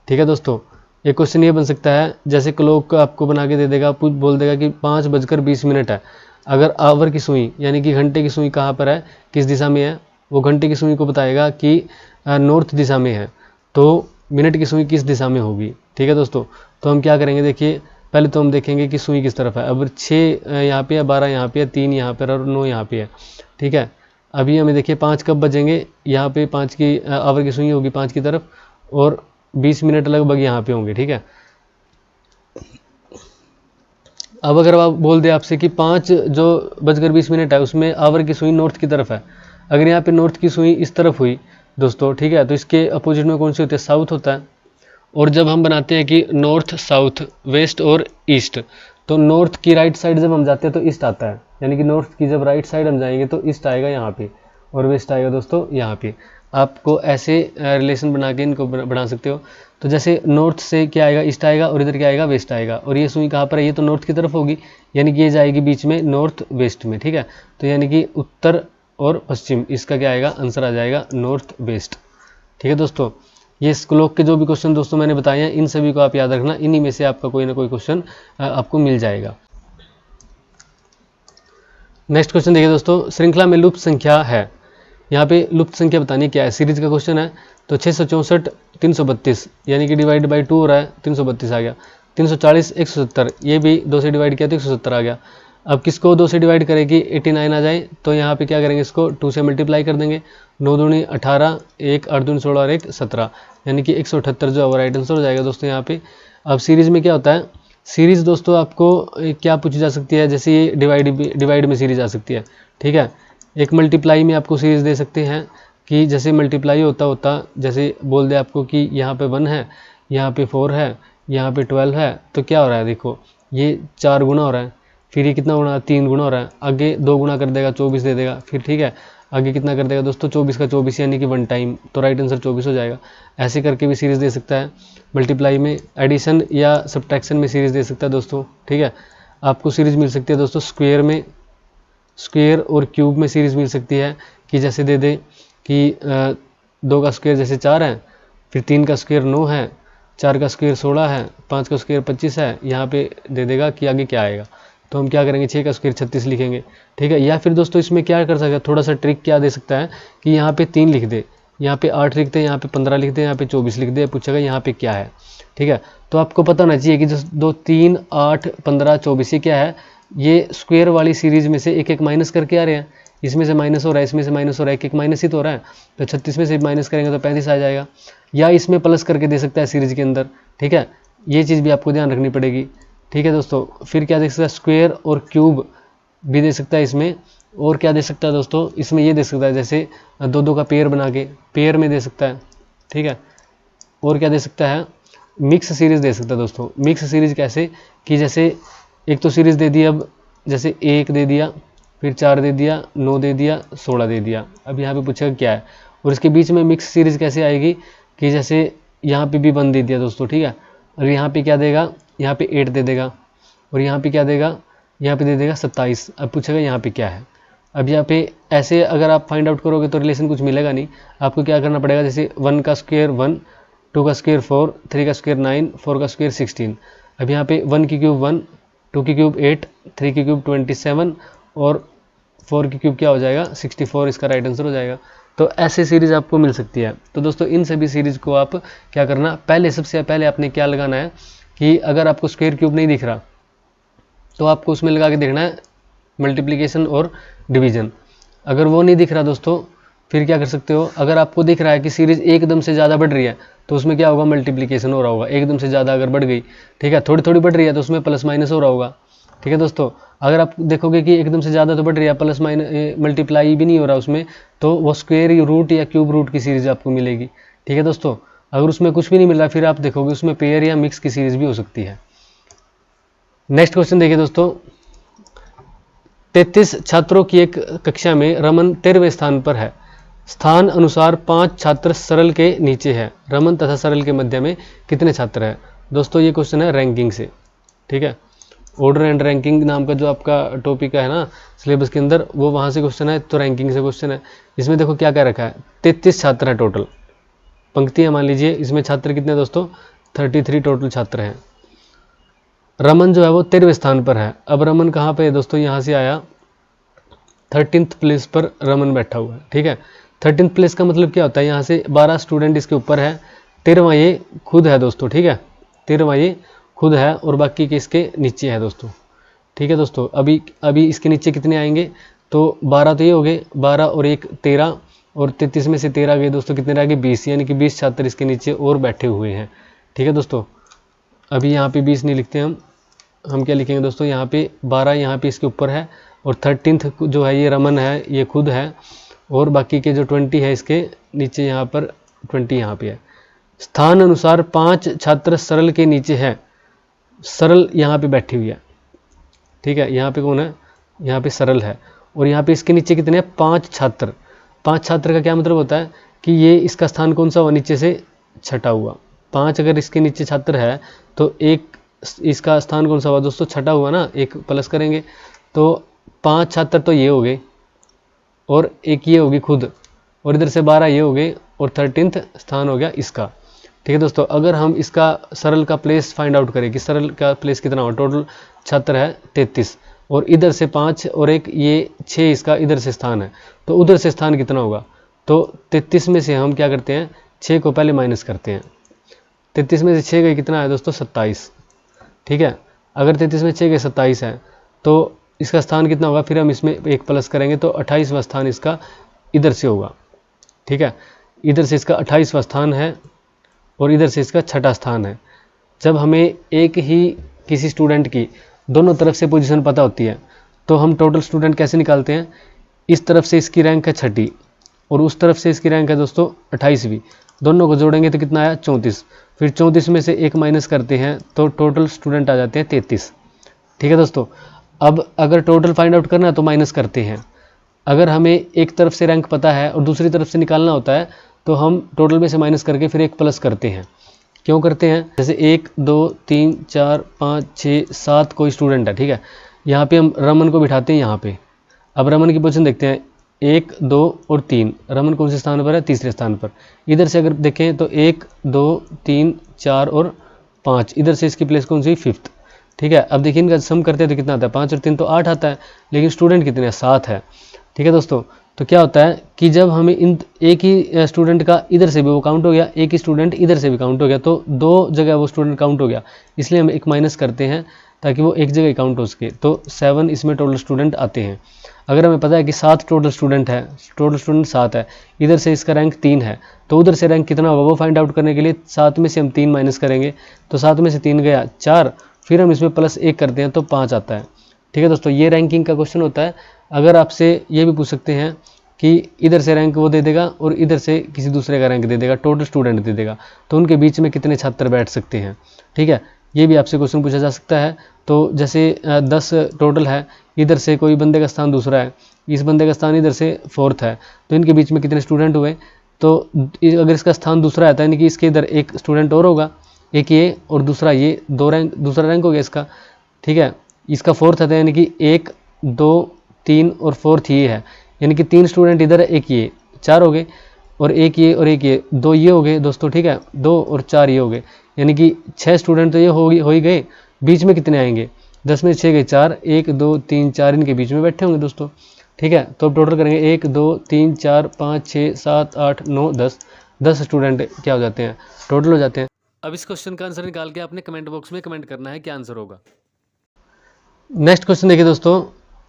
ठीक है दोस्तों। एक क्वेश्चन ये बन सकता है, जैसे क्लॉक आपको बना के दे देगा, बोल देगा कि 5:20 है। अगर आवर की सुई यानी कि घंटे की सुई कहाँ पर है, किस दिशा में है, वो घंटे की सुई को बताएगा कि नॉर्थ दिशा में है, तो मिनट की सुई किस दिशा में होगी, ठीक है दोस्तों। तो हम क्या करेंगे, देखिए पहले तो हम देखेंगे कि सुई किस तरफ है। अब 6 यहाँ पे है, 12 यहाँ पे है, 3 यहाँ पर और 9 यहाँ पे है, ठीक है। अभी हमें देखिए 5 कब बजेंगे, यहाँ पे 5 की आवर की सुई होगी 5 की तरफ, और 20 मिनट लगभग यहाँ पे होंगे, ठीक है। अब अगर आप बोल दे आपसे कि 5:20 है उसमें आवर की सुई नॉर्थ की तरफ है, अगर यहाँ पे नॉर्थ की सुई इस तरफ हुई दोस्तों, ठीक है, तो इसके अपोजिट में कौन सी होती है, साउथ होता है। और जब हम बनाते हैं कि नॉर्थ साउथ वेस्ट और ईस्ट, तो नॉर्थ की राइट साइड जब हम जाते हैं तो ईस्ट आता है, यानी कि नॉर्थ की जब राइट साइड हम जाएंगे तो ईस्ट आएगा यहाँ पे, और वेस्ट आएगा दोस्तों यहाँ पे। आपको ऐसे रिलेशन बना के इनको बना सकते हो। तो जैसे नॉर्थ से क्या आएगा, ईस्ट आएगा, और इधर क्या आएगा, वेस्ट आएगा। और ये सुई कहाँ पर है, ये तो नॉर्थ की तरफ होगी, यानी कि ये जाएगी बीच में नॉर्थ वेस्ट में, ठीक है। तो यानी कि उत्तर और पश्चिम, इसका क्या आएगा, आंसर आ जाएगा नॉर्थ वेस्ट, ठीक है दोस्तों। ये श्लोक के जो भी क्वेश्चन दोस्तों मैंने बताए हैं, इन सभी को आप याद रखना, इन्हीं में से आपका कोई ना कोई क्वेश्चन आपको मिल जाएगा। नेक्स्ट क्वेश्चन देखिए दोस्तों, श्रृंखला में लुप्त संख्या है, यहाँ पे लुप्त संख्या बतानी क्या है, सीरीज का क्वेश्चन है। तो 664 332 यानी कि डिवाइड बाई 2 हो रहा है, 332 आ गया। 340 170, ये भी 2 से डिवाइड किया तो 170 आ गया। अब किसको 2 से डिवाइड करेगी 89 आ जाए, तो यहाँ पे क्या करेंगे, इसको 2 से मल्टीप्लाई कर देंगे। 9 दूनी 18, 1 8 दूनी 16 और 1 17, यानी कि 178 जो है राइट आंसर हो जाएगा दोस्तों यहाँ पे। अब सीरीज में क्या होता है, सीरीज दोस्तों आपको क्या पूछी जा सकती है, जैसे ये डिवाइड में सीरीज आ सकती है, ठीक है। एक मल्टीप्लाई में आपको सीरीज दे सकते हैं कि जैसे मल्टीप्लाई होता जैसे बोल दे आपको कि यहाँ पे 1 है, यहाँ पे 4 है, यहाँ पे 12 है, तो क्या हो रहा है, देखो ये 4 गुना हो रहा है, फिर ये कितना गुना, 3 गुना हो रहा है, आगे 2 गुना कर देगा 24 दे देगा, फिर ठीक है आगे कितना कर देगा दोस्तों 24 का 24 यानी कि 1 टाइम, तो राइट आंसर 24 हो जाएगा। ऐसे करके भी सीरीज दे सकता है। मल्टीप्लाई में, एडिशन या सब्ट्रैक्शन में सीरीज दे सकता है दोस्तों, ठीक है। आपको सीरीज मिल सकती है दोस्तों स्क्वायर में, स्क्वायर और क्यूब में सीरीज मिल सकती है कि जैसे दे दे कि 2 का स्क्वायर जैसे 4 है, फिर 3 का स्क्वायर 9 है, 4 का स्क्वायर 16 है, 5 का स्क्वायर 25 है, यहाँ पे दे देगा कि आगे क्या आएगा, तो हम क्या करेंगे 6 का स्क्वायर 36 लिखेंगे, ठीक है। या फिर दोस्तों इसमें क्या कर सकते हैं, थोड़ा सा ट्रिक क्या दे सकता है कि यहाँ पे 3 लिख दे, यहाँ पे 8 लिख दे, यहाँ पे 15 लिख दे, यहाँ पे 24 लिख दे, पूछेगा यहाँ पे क्या है, ठीक है। तो आपको पता होना चाहिए कि जो 2 3 8 15 24 ये क्या है, ये स्क्वायर वाली सीरीज में से एक एक माइनस करके आ रहे हैं, इसमें से माइनस हो रहा है, इसमें से माइनस हो रहा है, एक एक माइनस ही तो हो रहा है, तो 36 में से माइनस करेंगे तो 35 आ जाएगा। या इसमें प्लस करके दे सकता है सीरीज के अंदर, ठीक है, ये चीज़ भी आपको ध्यान रखनी पड़ेगी, ठीक है दोस्तों। फिर क्या दे सकता है, स्क्वायर और क्यूब भी दे सकता है इसमें। और क्या दे सकता है दोस्तों, इसमें ये दे सकता है जैसे 2-2 का पेयर बना के पेयर में दे सकता है, ठीक है। और क्या दे सकता है, मिक्स सीरीज दे सकता है दोस्तों। मिक्स सीरीज कैसे कि जैसे एक तो सीरीज दे दी, अब जैसे 1 दे दिया, फिर 4 दे दिया, 9 दे दिया, 16 दे दिया, अब यहाँ पे पूछेगा क्या है। और इसके बीच में मिक्स सीरीज कैसे आएगी कि जैसे यहाँ पे भी 1 दे दिया दोस्तों, ठीक है, और यहाँ पे क्या देगा, यहाँ पे 8 दे देगा, और यहाँ पे क्या देगा, यहाँ पे दे देगा 27। अब पूछेगा यहाँ पे क्या है। अब यहाँ पे ऐसे अगर आप फाइंड आउट करोगे तो रिलेशन कुछ मिलेगा नहीं, आपको क्या करना पड़ेगा, जैसे 1 का स्क्वायर 1, 2 का स्क्वायर 4, 3 का स्क्वायर 9, 4 का स्क्वायर 16। अब यहाँ पे 1 की क्यूब 1, 2 की क्यूब 8, 3 की क्यूब 27 और 4 की क्यूब क्या हो जाएगा 64, इसका राइट आंसर हो जाएगा। तो ऐसे सीरीज आपको मिल सकती है। तो दोस्तों इन सभी सीरीज को आप क्या करना, पहले सबसे पहले आपने क्या लगाना है कि अगर आपको स्क्वायर क्यूब नहीं दिख रहा तो आपको उसमें लगा के देखना है मल्टीप्लिकेशन और डिवीजन। अगर वो नहीं दिख रहा दोस्तों फिर क्या कर सकते हो, अगर आपको दिख रहा है कि सीरीज एकदम से ज़्यादा बढ़ रही है तो उसमें क्या होगा, मल्टीप्लिकेशन हो रहा होगा। एकदम से ज़्यादा अगर बढ़ गई, ठीक है, थोड़ी थोड़ी बढ़ रही है तो उसमें प्लस माइनस हो रहा होगा, ठीक है दोस्तों। अगर आप देखोगे कि एकदम से ज़्यादा तो बढ़ रही है, प्लस माइनस मल्टीप्लाई भी नहीं हो रहा उसमें, तो वो स्क्वायर रूट या क्यूब रूट की सीरीज आपको मिलेगी, ठीक है दोस्तों। अगर उसमें कुछ भी नहीं मिल रहा फिर आप देखोगे उसमें पेयर या मिक्स की सीरीज भी हो सकती है। नेक्स्ट क्वेश्चन देखिए दोस्तों, 33 छात्रों की एक कक्षा में रमन 13वें स्थान पर है। स्थान अनुसार 5 छात्र सरल के नीचे है। रमन तथा सरल के मध्य में कितने छात्र हैं। दोस्तों ये क्वेश्चन है रैंकिंग से, ठीक है, ऑर्डर एंड रैंकिंग नाम का जो आपका टॉपिक है ना सिलेबस के अंदर, वो वहाँ से क्वेश्चन है, तो रैंकिंग से क्वेश्चन है। इसमें देखो क्या क्या रखा है, 33 छात्र है टोटल, पंक्तियाँ मान लीजिए, इसमें छात्र कितने दोस्तों 33 टोटल छात्र हैं। रमन जो है वो 13वें स्थान पर है। अब रमन कहाँ पे है दोस्तों, यहाँ से आया 13th प्लेस पर रमन बैठा हुआ है, ठीक है। 13th प्लेस का मतलब क्या होता है, यहाँ से 12 स्टूडेंट इसके ऊपर है, 13वां ये खुद है दोस्तों, ठीक है, 13वां ये खुद है और बाकी के इसके नीचे है दोस्तों, ठीक है दोस्तों। अभी इसके नीचे कितने आएंगे, तो 12 तो ये हो गए, 12 और 1 13, और 33 में से 13 गए दोस्तों, कितने रह गए 20, यानी कि 20 छात्र इसके नीचे और बैठे हुए हैं, ठीक है दोस्तों। अभी यहाँ पे 20 नहीं लिखते हम क्या लिखेंगे दोस्तों, यहाँ पे 12 यहाँ पे इसके ऊपर है, और 13th जो है ये रमन है, ये खुद है, और बाकी के जो 20 है इसके नीचे, यहाँ पर 20 यहाँ पे है। स्थान अनुसार 5 छात्र सरल के नीचे है। सरल यहाँ पे बैठी हुई है, ठीक है, यहाँ पे कौन है, यहाँ पे सरल है, और यहाँ पे इसके नीचे कितने हैं 5 छात्र। 5 छात्र का क्या मतलब होता है कि ये इसका स्थान कौन सा हुआ, नीचे से छठा हुआ। 5 अगर इसके नीचे छात्र है तो एक इसका स्थान कौन सा हुआ दोस्तों, छठा हुआ ना, एक प्लस करेंगे तो 5 छात्र तो ये हो गए और एक ये होगी खुद, और इधर से 12 ये हो गए और 13th स्थान हो गया इसका। ठीक है दोस्तों, अगर हम इसका सरल का प्लेस फाइंड आउट करें कि सरल का प्लेस कितना हुआ, टोटल छात्र है 33 और इधर से 5 और एक ये 6 इसका इधर से स्थान है, तो उधर से स्थान कितना होगा। तो 33 में से हम क्या करते हैं, 6 को पहले माइनस करते हैं। 33 में से 6 गए कितना है दोस्तों, 27। ठीक है, अगर 33 में 6 गए 27 है तो इसका स्थान कितना होगा, फिर हम इसमें एक प्लस करेंगे तो 28वां स्थान इसका इधर से होगा। ठीक है, इधर से इसका 28वां स्थान है और इधर से इसका छठा स्थान है। जब हमें एक ही किसी स्टूडेंट की दोनों तरफ से पोजीशन पता होती है तो हम टोटल स्टूडेंट कैसे निकालते हैं, इस तरफ से इसकी रैंक है 6ठी और उस तरफ से इसकी रैंक है दोस्तों 28वीं, दोनों को जोड़ेंगे तो कितना आया 34। फिर 34 में से एक माइनस करते हैं तो टोटल स्टूडेंट आ जाते हैं 33। ठीक है दोस्तों, अब अगर टोटल फाइंड आउट करना है तो माइनस करते हैं। अगर हमें एक तरफ से रैंक पता है और दूसरी तरफ से निकालना होता है तो हम टोटल में से माइनस करके फिर एक प्लस करते हैं। क्यों करते हैं, जैसे 1 2 3 4 5 6 7 कोई स्टूडेंट है। ठीक है, यहाँ पे हम रमन को बिठाते हैं यहाँ पे। अब रमन की पोजीशन देखते हैं 1 2 और 3, रमन कौन से स्थान पर है, तीसरे स्थान पर। इधर से अगर देखें तो 1 2 3 4 और 5, इधर से इसकी प्लेस कौन सी, 5th। ठीक है, अब देखिए इनका सम करते हैं तो कितना आता है, 5 और 3 तो 8 आता है, लेकिन स्टूडेंट कितने हैं, 7 है। ठीक है दोस्तों, तो क्या होता है कि जब हमें इन एक ही स्टूडेंट का इधर से भी वो काउंट हो गया, एक ही स्टूडेंट इधर से भी काउंट हो गया, तो 2 जगह वो स्टूडेंट काउंट हो गया, इसलिए हम एक माइनस करते हैं ताकि वो एक जगह काउंट हो सके। तो 7 इसमें टोटल स्टूडेंट आते हैं। अगर हमें पता है कि 7 टोटल स्टूडेंट है, टोटल स्टूडेंट 7 है, इधर से इसका रैंक 3 है, तो उधर से रैंक कितना होगा वो फाइंड आउट करने के लिए 7 में से हम 3 माइनस करेंगे, तो 7 में से 3 गया 4, फिर हम इसमें प्लस 1 करते हैं तो 5 आता है। ठीक है दोस्तों, ये रैंकिंग का क्वेश्चन होता है। अगर आपसे ये भी पूछ सकते हैं कि इधर से रैंक वो दे देगा और इधर से किसी दूसरे का रैंक दे देगा, टोटल स्टूडेंट दे देगा, तो उनके बीच में कितने छात्र बैठ सकते हैं। ठीक है, ये भी आपसे क्वेश्चन पूछा जा सकता है। तो जैसे 10 टोटल है, इधर से कोई बंदे का स्थान दूसरा है, इस बंदे का स्थान इधर से 4th है, तो इनके बीच में कितने स्टूडेंट हुए, तो अगर इसका स्थान दूसरा आता है यानी कि इसके इधर एक स्टूडेंट और होगा, एक ये और दूसरा ये, 2 रैंक, दूसरा रैंक हो गया इसका। ठीक है, इसका 4th आता है यानी कि 1 2 3 और 4th ये है, यानी कि 3 स्टूडेंट इधर है, एक ये, 4 हो गए, और एक ये और एक ये, 2 ये हो गए दोस्तों। ठीक है, 2 और 4 ये हो गए, यानी कि 6 स्टूडेंट तो ये हो ही गए। बीच में कितने आएंगे, 10 में 6 गए 4, 1 2 3 4 इनके बीच में बैठे होंगे दोस्तों। ठीक है, तो अब टोटल करेंगे 1 2 3 4 5 6 7 8 9 10 स्टूडेंट क्या हो जाते हैं, टोटल हो जाते हैं। अब इस क्वेश्चन का आंसर निकाल के आपने कमेंट बॉक्स में कमेंट करना है क्या आंसर होगा। नेक्स्ट क्वेश्चन देखिए दोस्तों,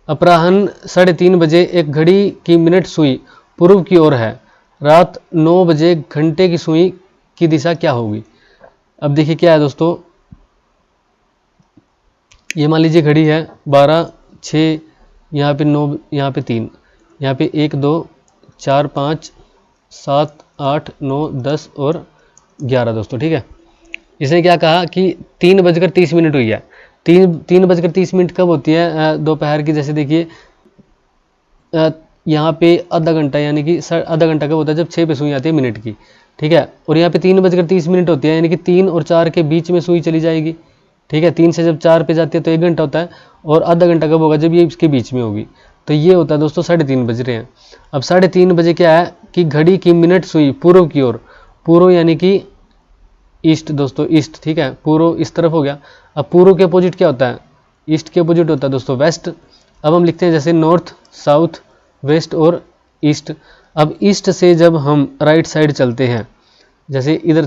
अपराह्न 3:30 बजे एक घड़ी की मिनट सुई पूर्व की ओर है, रात 9 बजे घंटे की सुई की दिशा क्या होगी। अब देखिए क्या है दोस्तों, ये मान लीजिए घड़ी है 12 6, यहाँ पे 9, यहाँ पे 3, यहाँ पे 1 2 4 5 7 8 9 10 और 11 दोस्तों। ठीक है, इसने क्या कहा कि 3:30 हुई है। 3:30 कब होती है, दोपहर की। जैसे देखिए यहाँ पे आधा घंटा, यानी कि आधा घंटा कब होता है, जब 6 पे सुई आती है मिनट की। ठीक है, और यहाँ पे 3:30 होती है, यानी कि 3 और 4 के बीच में सुई चली जाएगी। ठीक है, 3 से जब 4 पे जाती है तो 1 घंटा होता है, और आधा घंटा कब होगा, जब ये इसके बीच में होगी। तो ये होता है दोस्तों 3:30 बज रहे हैं। अब 3:30 बजे क्या है कि घड़ी की मिनट सुई पूर्व की ओर, पूर्व यानी कि ईस्ट दोस्तों, ईस्ट। ठीक है, पूर्व इस तरफ हो गया। अब पूर्व के अपोजिट क्या होता है, ईस्ट के अपोजिट होता है दोस्तों वेस्ट। अब हम लिखते हैं जैसे नॉर्थ साउथ वेस्ट और ईस्ट। अब ईस्ट से जब हम राइट साइड चलते हैं, जैसे इधर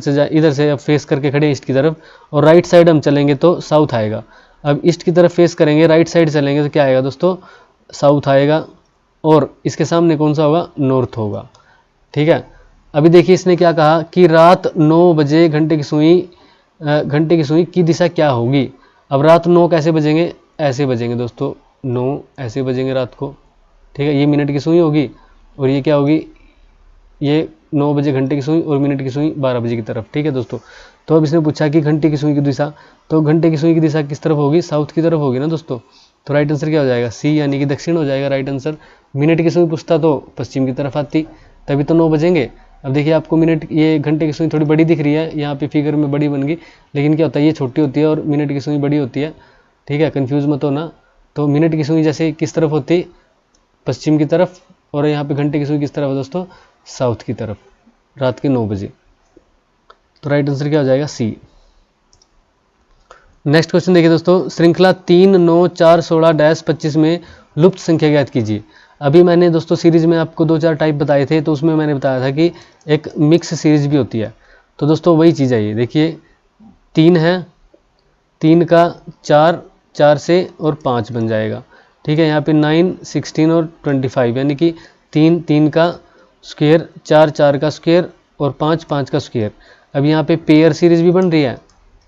से अब फेस करके खड़े ईस्ट की तरफ, और राइट साइड हम चलेंगे तो साउथ आएगा। अब ईस्ट की तरफ फेस करेंगे, राइट साइड चलेंगे तो क्या आएगा दोस्तों, साउथ आएगा, और इसके सामने कौन सा होगा, नॉर्थ होगा। ठीक है, अभी देखिए इसने क्या कहा कि रात 9 बजे घंटे की सुई की दिशा क्या होगी। अब रात 9 कैसे बजेंगे, ऐसे बजेंगे दोस्तों, 9 ऐसे बजेंगे रात को। ठीक है, ये मिनट की सुई होगी और ये क्या होगी, ये 9 बजे घंटे की सुई और मिनट की सुई 12 बजे की तरफ। ठीक है दोस्तों, तो अब इसने पूछा कि घंटे की सुई की दिशा, तो घंटे की सुई की दिशा किस तरफ होगी, साउथ की तरफ होगी ना दोस्तों। तो राइट आंसर क्या हो जाएगा? सी यानी कि दक्षिण हो जाएगा राइट आंसर। मिनट की सुई पूछता तो पश्चिम की तरफ आती, तभी तो 9 बजेंगे। अब देखिए आपको मिनट, ये घंटे की सुई थोड़ी बड़ी दिख रही है, यहाँ पे फिगर में बड़ी बन गई, लेकिन क्या होता है ये छोटी होती है और मिनट की सुई बड़ी होती है, ठीक है, कंफ्यूज मत होना। तो मिनट की सुई जैसे किस तरफ होती? पश्चिम की तरफ, और यहाँ पे घंटे की सुई किस तरफ है दोस्तों? साउथ की तरफ, रात के 9 बजे। तो राइट आंसर क्या हो जाएगा? सी। नेक्स्ट क्वेश्चन देखिए दोस्तों, श्रृंखला 3, 9, 4, 16-25 में लुप्त संख्या ज्ञात कीजिए। अभी मैंने दोस्तों सीरीज में आपको 2-4 टाइप बताए थे, तो उसमें मैंने बताया था कि एक मिक्स सीरीज भी होती है। तो दोस्तों वही चीज़ है ये, देखिए 3 है, 3 का 4, 4 से और 5 बन जाएगा, ठीक है। यहाँ पे 9, 16 और 25, यानी कि 3, 3 का स्क्वायर, 4, 4 का स्क्वायर और 5, 5 का स्क्वायर। अब यहाँ पे पेयर सीरीज भी बन रही है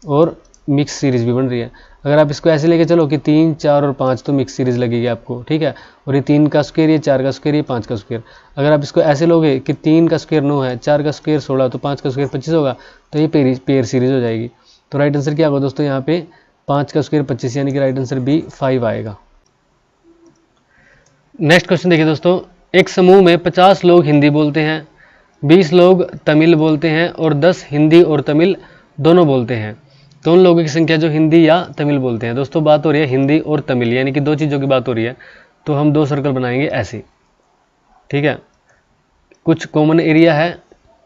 और मिक्स सीरीज भी बन रही है। अगर आप इसको ऐसे लेके चलो कि 3, 4 और 5 तो मिक्स सीरीज लगेगी आपको, ठीक है। और ये 3 का स्क्वायर, ये 4 का स्क्वायर, ये 5 का स्क्वायर। अगर आप इसको ऐसे लोगे कि 3 का स्क्वायर 9 है, 4 का स्क्वायर 16, तो 5 का स्क्वायर 25 होगा, तो ये पेयर सीरीज हो जाएगी। तो राइट आंसर क्या होगा दोस्तों? यहाँ पे 5 का स्क्वायर 25, यानी कि राइट आंसर बी 5 आएगा। नेक्स्ट क्वेश्चन देखिए दोस्तों, एक समूह में 50 लोग हिंदी बोलते हैं, 20 लोग तमिल बोलते हैं और 10 हिंदी और तमिल दोनों बोलते हैं, तो उन लोगों की संख्या जो हिंदी या तमिल बोलते हैं। दोस्तों बात हो रही है हिंदी और तमिल, यानी कि 2 चीज़ों की बात हो रही है। तो हम 2 सर्कल बनाएंगे ऐसे, ठीक है। कुछ कॉमन एरिया है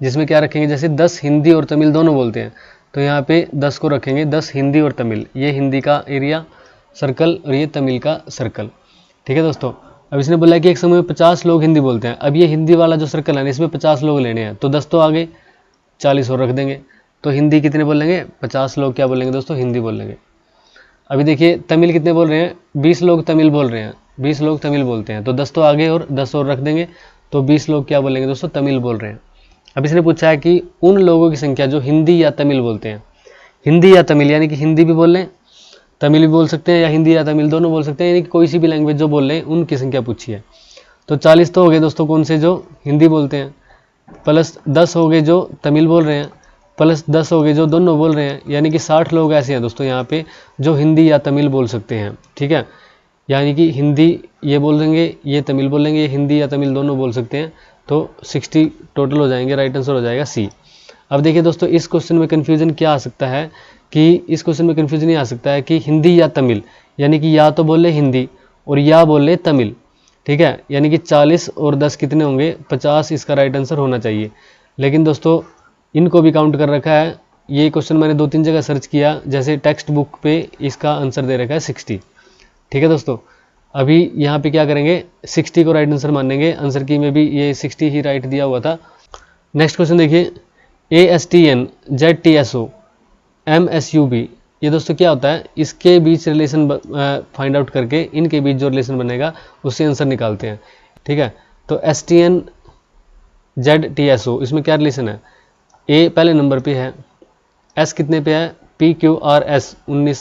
जिसमें क्या रखेंगे, जैसे 10 हिंदी और तमिल दोनों बोलते हैं, तो यहाँ पे 10 को रखेंगे, 10 हिंदी और तमिल, ये हिंदी का एरिया सर्कल और ये तमिल का सर्कल, ठीक है दोस्तों। अब इसने बोला कि एक समय में 50 लोग हिंदी बोलते हैं। अब ये हिंदी वाला जो सर्कल है इसमें 50 लोग लेने हैं, तो 10 तो आगे, 40 और रख देंगे, तो हिंदी कितने बोलेंगे? 50 लोग क्या बोलेंगे दोस्तों? हिंदी बोलेंगे। अभी देखिए तमिल कितने बोल रहे हैं? 20 लोग तमिल बोल रहे हैं, 20 लोग तमिल बोलते हैं, तो 10 तो आगे और 10 और रख देंगे, तो 20 लोग क्या बोलेंगे दोस्तों? तमिल बोल रहे हैं। अब इसने पूछा है कि उन लोगों की संख्या जो हिंदी या तमिल बोलते हैं। हिंदी या तमिल यानी कि हिंदी भी बोल लें, तमिल भी बोल सकते हैं, या हिंदी या तमिल दोनों बोल सकते हैं, यानी कि कोई सी भी लैंग्वेज जो बोल रहे हैं उनकी संख्या पूछी है। तो 40 तो हो गए दोस्तों कौन से? जो हिंदी बोलते हैं, प्लस 10 हो गए जो तमिल बोल रहे हैं, प्लस 10 हो गए जो दोनों बोल रहे हैं, यानी कि 60 लोग ऐसे हैं दोस्तों यहाँ पे जो हिंदी या तमिल बोल सकते हैं, ठीक है। यानी कि हिंदी ये बोल देंगे, ये तमिल बोलेंगे, ये हिंदी या तमिल दोनों बोल सकते हैं, तो 60 टोटल हो जाएंगे। राइट आंसर हो जाएगा सी। अब देखिए दोस्तों इस क्वेश्चन में कन्फ्यूजन क्या आ सकता है कि इस क्वेश्चन में कन्फ्यूजन ये आ सकता है कि हिंदी या तमिल, यानी कि या तो बोले हिंदी और या बोले तमिल, ठीक है। यानी कि 40 और 10 कितने होंगे? 50 इसका राइट आंसर होना चाहिए। लेकिन दोस्तों इनको भी काउंट कर रखा है। ये क्वेश्चन मैंने 2-3 जगह सर्च किया, जैसे टेक्स्ट बुक पे इसका आंसर दे रखा है 60, ठीक है दोस्तों। अभी यहाँ पे क्या करेंगे? 60 को राइट आंसर मानेंगे, आंसर की में भी ये 60 ही राइट दिया हुआ था। नेक्स्ट क्वेश्चन देखिए, ASTN, ZTSO, MSUB, ये दोस्तों क्या होता है? इसके बीच रिलेशन फाइंड आउट करके इनके बीच जो रिलेशन बनेगा उससे आंसर निकालते हैं, ठीक है। तो STN ZTSO इसमें क्या रिलेशन है? A पहले नंबर पे है, S कितने पे है? PQRS 19,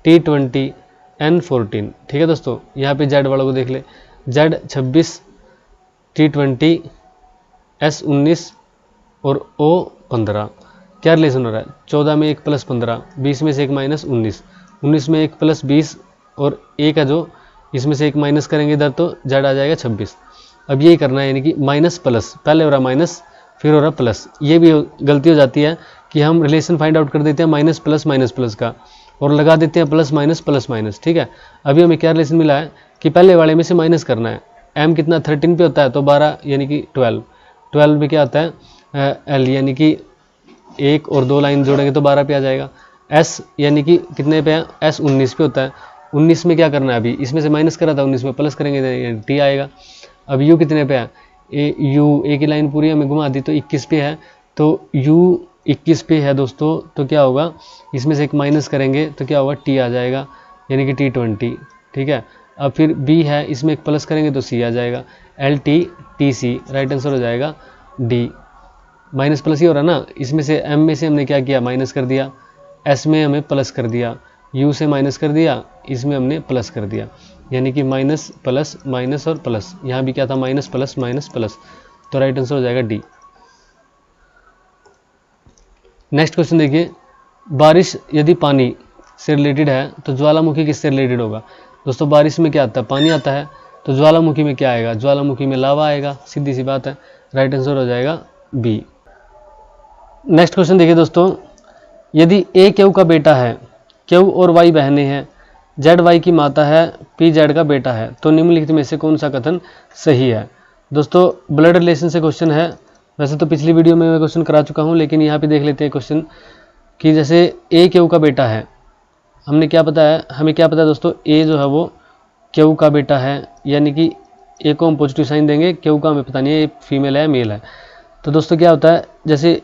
T20, N14, ठीक है दोस्तों। यहाँ पे Z वालों को देख ले, Z 26, T20, S 19 और O 15। क्या रिलेशन हो रहा है? 14 में 1 + 15, 20 में से 1 - 19, 19 में 1 + 20 और 1 है जो इसमें से 1 माइनस करेंगे इधर, तो Z आ जाएगा 26। अब यही करना है, यानी कि माइनस प्लस, पहले हो रहा माइनस फिर हो रहा प्लस। ये भी गलती हो जाती है कि हम रिलेशन फाइंड आउट कर देते हैं माइनस प्लस का और लगा देते हैं प्लस माइनस, ठीक है। अभी हमें क्या रिलेशन मिला है कि पहले वाले में से माइनस करना है। M कितना 13 पे होता है, तो 12 यानी कि 12 में क्या होता है? L यानी कि 1 और 2 लाइन जोड़ेंगे तो 12 पे आ जाएगा। S यानी कि कितने पे है? S 19 पे होता है। 19 में क्या करना है? अभी इसमें से माइनस करा था, 19 में प्लस करेंगे T आएगा। अब U कितने पे है? U एक ही लाइन पूरी हमें घुमा दी तो 21 पे है, तो U 21 पे है दोस्तों, तो क्या होगा? इसमें से एक माइनस करेंगे तो क्या होगा? T आ जाएगा, यानी कि T20, ठीक है। अब फिर B है, इसमें एक प्लस करेंगे तो C आ जाएगा, LTTC, राइट आंसर हो जाएगा D। माइनस प्लस ही हो रहा ना, इसमें से M में से हमने क्या किया? माइनस कर दिया, S में हमें प्लस कर दिया, U से माइनस कर दिया, इसमें हमने प्लस कर दिया, यानी कि माइनस प्लस माइनस और प्लस। यहाँ भी क्या था? माइनस प्लस, तो राइट आंसर हो जाएगा डी। नेक्स्ट क्वेश्चन देखिए, बारिश यदि पानी से रिलेटेड है तो ज्वालामुखी किससे रिलेटेड होगा? दोस्तों बारिश में क्या आता है, पानी आता है, तो ज्वालामुखी में क्या आएगा, ज्वालामुखी में लावा आएगा, सीधी सी बात है। राइट आंसर हो जाएगा बी। नेक्स्ट क्वेश्चन देखिए दोस्तों, यदि ए क्यू का बेटा है, क्यू और वाई बहनें हैं, जेड वाई की माता है, पी जेड का बेटा है, तो निम्नलिखित में से कौन सा कथन सही है। दोस्तों ब्लड रिलेशन से क्वेश्चन है। वैसे तो पिछली वीडियो में मैं क्वेश्चन करा चुका हूं, लेकिन यहाँ पे देख लेते हैं क्वेश्चन कि जैसे ए क्यू का बेटा है, हमें क्या पता है दोस्तों, ए जो है वो क्यू का बेटा है, यानी कि ए को हम पॉजिटिव साइन देंगे, क्यू का हमें पता नहीं है फीमेल है मेल है। तो दोस्तों क्या होता है, जैसे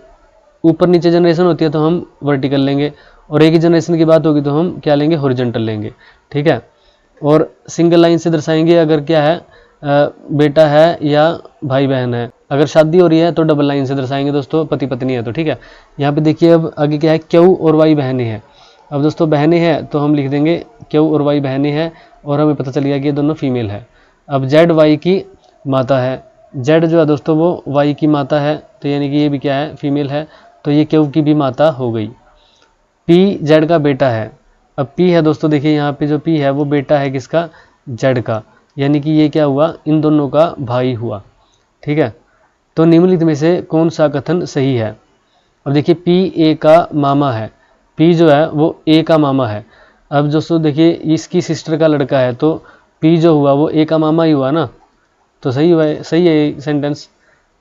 ऊपर नीचे जनरेशन होती है तो हम वर्टिकल लेंगे, और एक ही जनरेशन की बात होगी तो हम क्या लेंगे, हॉरिजॉन्टल लेंगे, ठीक है। और सिंगल लाइन से दर्शाएंगे अगर क्या है, बेटा है या भाई बहन है। अगर शादी हो रही है तो डबल लाइन से दर्शाएंगे दोस्तों, पति पत्नी है तो, ठीक है। यहाँ पे देखिए अब आगे क्या है, क्यू और वाई बहनें हैं। अब दोस्तों बहनें हैं तो हम लिख देंगे क्यू और वाई बहनें हैं, और हमें पता चल गया कि ये दोनों फीमेल है। अब जेड वाई की माता है, जेड जो है दोस्तों वो वाई की माता है, तो यानी कि ये भी क्या है, फीमेल है, तो ये क्यू की भी माता हो गई। पी जेड का बेटा है, अब पी है दोस्तों, देखिए यहाँ पे जो पी है वो बेटा है किसका, जेड का, यानी कि ये क्या हुआ, इन दोनों का भाई हुआ, ठीक है। तो निम्नलिखित में से कौन सा कथन सही है। अब देखिए पी ए का मामा है, पी जो है वो ए का मामा है। अब दोस्तों देखिए इसकी सिस्टर का लड़का है, तो पी जो हुआ वो ए का मामा ही हुआ ना, तो सही हुआ है, सही है ये सेंटेंस।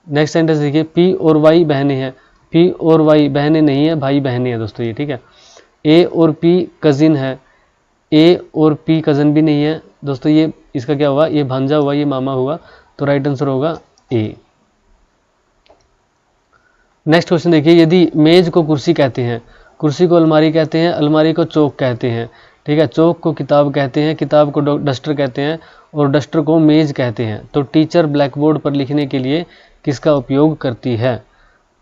नेक्स्ट सेंटेंस देखिए, पी और वाई बहनें हैं, पी और वाई बहनें नहीं है, भाई बहनें हैं दोस्तों ये, ठीक है। ए और पी कजिन है, ए और पी कजन भी नहीं है दोस्तों, ये इसका क्या हुआ, ये भांजा हुआ, ये मामा हुआ, तो राइट आंसर होगा ए। नेक्स्ट क्वेश्चन देखिए, यदि मेज को कुर्सी कहते हैं, कुर्सी को अलमारी कहते हैं, अलमारी को चौक कहते हैं, ठीक है, चौक को किताब कहते हैं, किताब को डस्टर कहते हैं, और डस्टर को मेज कहते हैं, तो टीचर ब्लैक बोर्ड पर लिखने के लिए किसका उपयोग करती है।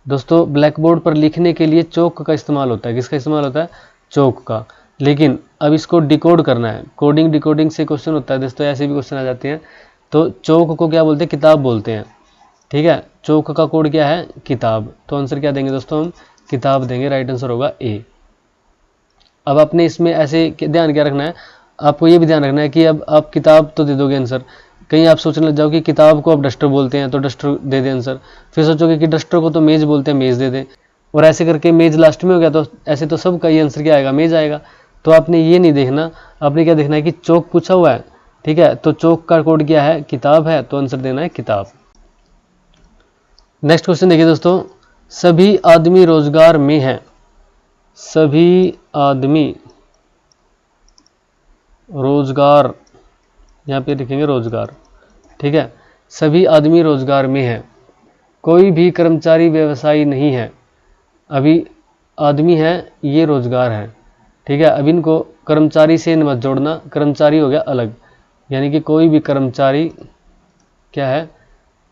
दोस्तों ब्लैक बोर्ड पर लिखने के लिए चौक का इस्तेमाल होता है, किसका इस्तेमाल होता है, चौक का। लेकिन अब इसको डिकोड करना है, कोडिंग डिकोडिंग से क्वेश्चन होता है दोस्तों, ऐसे भी क्वेश्चन आ जाते हैं। तो चौक को क्या बोलते हैं, किताब बोलते हैं, ठीक है। चौक का कोड क्या है, किताब, तो आंसर क्या देंगे दोस्तों, हम किताब देंगे, राइट आंसर होगा ए। अब आपने इसमें ऐसे ध्यान क्या रखना है, आपको ये भी ध्यान रखना है कि अब आप किताब तो दे दोगे आंसर, कहीं आप सोचने लग जाओ कि किताब को आप डस्टर बोलते हैं तो डस्टर दे दें आंसर, फिर सोचोगे कि डस्टर को तो मेज बोलते हैं, मेज दे दें, और ऐसे करके मेज लास्ट में हो गया, तो ऐसे तो सबका ये आंसर क्या आएगा, मेज आएगा। तो आपने ये नहीं देखना, आपने क्या देखना है कि चौक पूछा हुआ है, ठीक है, तो चौक का कोड क्या है, किताब है, तो आंसर देना है किताब। नेक्स्ट क्वेश्चन देखिए दोस्तों, सभी आदमी रोजगार में हैं, सभी आदमी रोजगार, यहाँ पे लिखेंगे रोजगार, ठीक है, सभी आदमी रोजगार में हैं, कोई भी कर्मचारी व्यवसायी नहीं है। अभी आदमी है, ये रोजगार है, ठीक है। अब इनको कर्मचारी से मत जोड़ना, कर्मचारी हो गया अलग, यानी कि कोई भी कर्मचारी क्या है,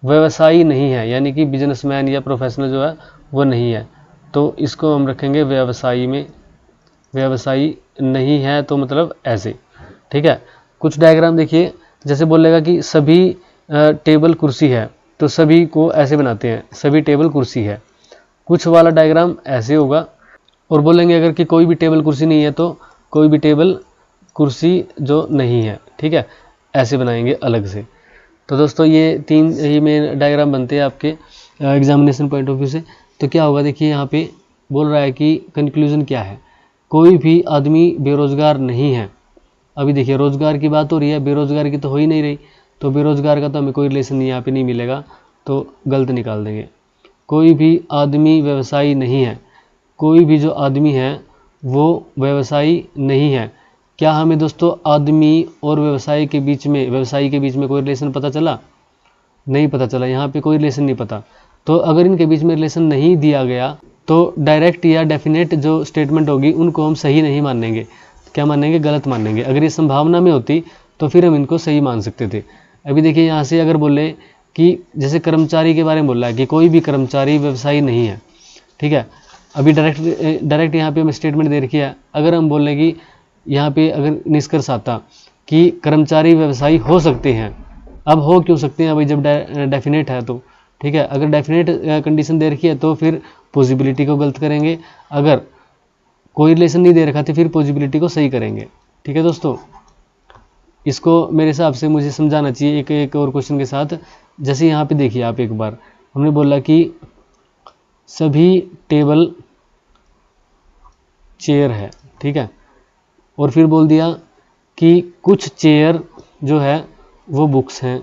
व्यवसायी नहीं है, यानी कि बिजनेसमैन या प्रोफेशनल जो है वो नहीं है, तो इसको हम रखेंगे व्यवसायी में, व्यवसायी नहीं है तो मतलब ऐसे, ठीक है। कुछ डायग्राम देखिए, जैसे बोलेगा कि सभी टेबल कुर्सी है, तो सभी को ऐसे बनाते हैं, सभी टेबल कुर्सी है। कुछ वाला डायग्राम ऐसे होगा, और बोलेंगे अगर कि कोई भी टेबल कुर्सी नहीं है तो कोई भी टेबल कुर्सी जो नहीं है, ठीक है, ऐसे बनाएंगे अलग से। तो दोस्तों ये तीन ही मेन डायग्राम बनते हैं आपके एग्जामिनेशन पॉइंट ऑफ व्यू से। तो क्या होगा, देखिए यहाँ पे बोल रहा है कि कंक्लूजन क्या है, कोई भी आदमी बेरोजगार नहीं है। अभी देखिए रोजगार की बात हो रही है, बेरोजगार की तो हो ही नहीं रही, तो बेरोजगार का तो हमें कोई रिलेशन नहीं यहाँ पे नहीं मिलेगा, तो गलत निकाल देंगे। कोई भी आदमी व्यवसायी नहीं है, कोई भी जो आदमी है वो व्यवसायी नहीं है। क्या हमें दोस्तों आदमी और व्यवसायी के बीच में कोई रिलेशन पता चला, नहीं पता चला, यहाँ पे कोई रिलेशन नहीं पता। तो अगर इनके बीच में रिलेशन नहीं दिया गया तो डायरेक्ट या डेफिनेट जो स्टेटमेंट होगी उनको हम सही नहीं मानेंगे, क्या मानेंगे, गलत मानेंगे। अगर ये संभावना में होती तो फिर हम इनको सही मान सकते थे। अभी देखिए यहाँ से अगर बोले कि जैसे कर्मचारी के बारे में बोल रहा है कि कोई भी कर्मचारी व्यवसायी नहीं है, ठीक है। अभी डायरेक्ट यहाँ पे हम स्टेटमेंट दे रखी है। अगर हम बोल रहे कि यहाँ पे अगर निष्कर्ष आता कि कर्मचारी व्यवसायी हो सकते हैं, अब हो क्यों सकते हैं, अभी जब डेफिनेट है तो, ठीक है। अगर डेफिनेट कंडीशन दे रखी है तो फिर पॉसिबिलिटी को गलत करेंगे, अगर कोई रिलेशन नहीं दे रखा तो फिर पॉसिबिलिटी को सही करेंगे, ठीक है दोस्तों। इसको मेरे हिसाब से मुझे समझाना चाहिए एक एक और क्वेश्चन के साथ। जैसे यहाँ पे देखिए आप एक बार, हमने बोला कि सभी टेबल चेयर है, ठीक है, और फिर बोल दिया कि कुछ चेयर जो है वो बुक्स हैं,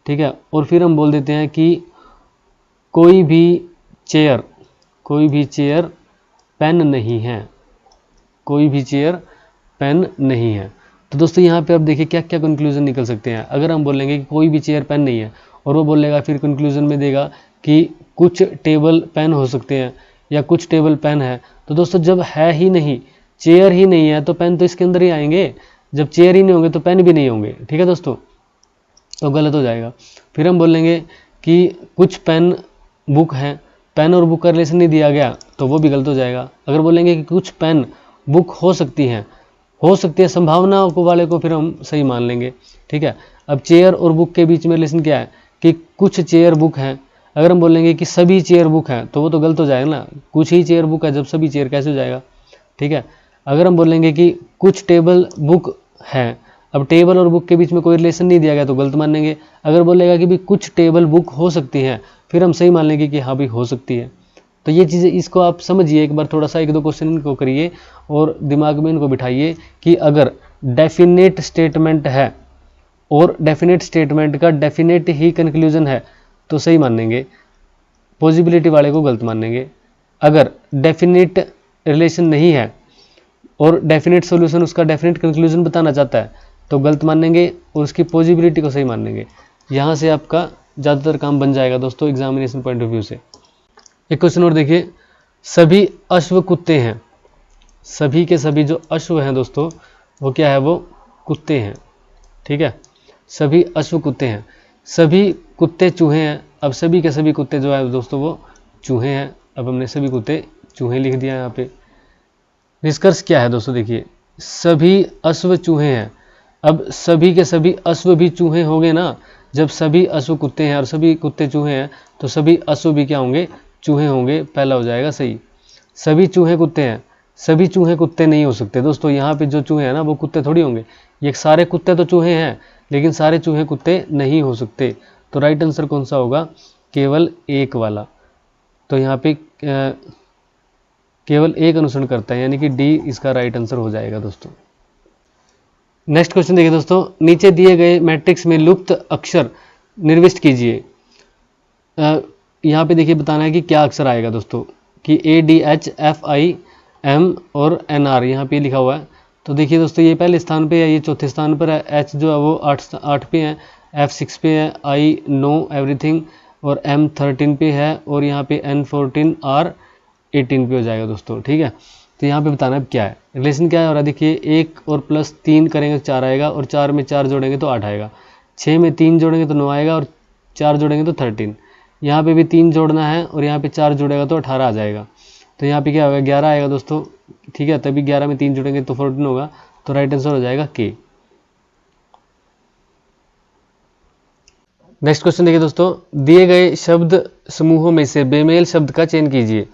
ठीक है, और फिर हम बोल देते हैं कि कोई भी चेयर पेन नहीं है, कोई भी चेयर पेन नहीं है। तो दोस्तों यहाँ पे आप देखिए क्या क्या कंक्लूजन निकल सकते हैं। अगर हम बोलेंगे कि कोई भी चेयर पेन नहीं है और वो बोलेगा फिर कंक्लूजन में देगा कि कुछ टेबल पेन हो सकते हैं या कुछ टेबल पेन है, तो दोस्तों जब है ही नहीं, चेयर ही नहीं है, तो पेन तो इसके अंदर ही आएंगे। जब चेयर ही नहीं होंगे तो पेन भी नहीं होंगे, ठीक है दोस्तों, तो गलत हो जाएगा। फिर हम बोलेंगे कि कुछ पेन बुक हैं, पेन और बुक का रिलेशन नहीं दिया गया तो वो भी गलत हो जाएगा। अगर बोलेंगे कि कुछ पेन बुक हो सकती है संभावना को वाले को फिर हम सही मान लेंगे, ठीक है। अब चेयर और बुक के बीच में रिलेशन क्या है कि कुछ चेयर बुक हैं। अगर हम बोलेंगे कि सभी चेयर बुक हैं तो वो तो गलत हो जाएगा ना, कुछ ही चेयर बुक है जब सभी चेयर कैसे हो जाएगा, ठीक है। अगर हम बोलेंगे कि कुछ टेबल बुक हैं, अब टेबल और बुक के बीच में कोई रिलेशन नहीं दिया गया तो गलत मानेंगे। अगर बोलेगा कि भी कुछ टेबल बुक हो सकती हैं, फिर हम सही मान लेंगे कि हाँ भी हो सकती है। तो ये चीज़ें इसको आप समझिए एक बार, थोड़ा सा एक दो क्वेश्चन इनको करिए और दिमाग में इनको बिठाइए कि अगर डेफिनेट स्टेटमेंट है और डेफिनेट स्टेटमेंट का डेफिनेट ही कंक्लूजन है तो सही मानेंगे, पॉसिबिलिटी वाले को गलत मानेंगे। अगर डेफिनेट रिलेशन नहीं है और डेफिनेट सॉल्यूशन उसका डेफिनेट कंक्लूजन बताना चाहता है तो गलत मानेंगे और उसकी पॉसिबिलिटी को सही मानेंगे। यहाँ से आपका ज़्यादातर काम बन जाएगा दोस्तों एग्जामिनेशन पॉइंट ऑफ व्यू से। एक क्वेश्चन और देखिए, सभी अश्व कुत्ते हैं, सभी के सभी जो अश्व हैं दोस्तों वो क्या है, वो कुत्ते हैं, ठीक है, सभी अश्व कुत्ते हैं, सभी कुत्ते चूहे हैं। अब सभी के सभी कुत्ते जो है दोस्तों वो चूहे हैं। अब हमने सभी कुत्ते चूहे लिख दिया यहाँ पे। निष्कर्ष क्या है दोस्तों, देखिए सभी अश्व चूहे हैं। अब सभी के सभी अश्व भी चूहे होंगे ना, जब सभी अश्व कुत्ते हैं और सभी कुत्ते चूहे हैं तो सभी अश्व भी क्या होंगे, चूहे होंगे, पहला हो जाएगा सही। सभी चूहे कुत्ते हैं, सभी चूहे कुत्ते नहीं हो सकते दोस्तों, यहाँ पे जो चूहे हैं ना वो कुत्ते थोड़ी होंगे, ये सारे कुत्ते तो चूहे हैं लेकिन सारे चूहे कुत्ते नहीं हो सकते। तो राइट आंसर कौन सा होगा, केवल एक वाला। तो यहाँ पे केवल एक अनुसरण करता है, यानी कि डी इसका राइट आंसर हो जाएगा दोस्तों। नेक्स्ट क्वेश्चन देखिए दोस्तों, नीचे दिए गए मैट्रिक्स में लुप्त अक्षर निर्दिष्ट कीजिए। यहाँ पे देखिए बताना है कि क्या अक्षर आएगा दोस्तों, कि ADHFIM और NR यहाँ पे लिखा हुआ है। तो देखिए दोस्तों ये पहले स्थान पे है, ये चौथे स्थान पर है, H जो है वो 8 पे है, F 6 पे है, I नो एवरीथिंग और M 13 पे है और यहाँ पे N 14 R 18 पे हो जाएगा दोस्तों, ठीक है। तो यहाँ पे बताना है क्या है, रिलेशन क्या है। और देखिए 1 और प्लस 3 करेंगे तो 4 आएगा और 4 में 4 जोड़ेंगे तो 8 आएगा, 6 में 3 जोड़ेंगे तो 9 आएगा और 4 जोड़ेंगे तो 13। यहाँ पे भी 3 जोड़ना है और यहाँ पे 4 जोड़ेगा तो 18 आ जाएगा। तो यहाँ पे क्या होगा, 11 आएगा दोस्तों, ठीक है। तभी 11 में 3 जोड़ेंगे तो 14 होगा। तो राइट आंसर हो जाएगा के। नेक्स्ट क्वेश्चन देखिए दोस्तों, दिए गए शब्द समूहों में से बेमेल शब्द का चयन कीजिए।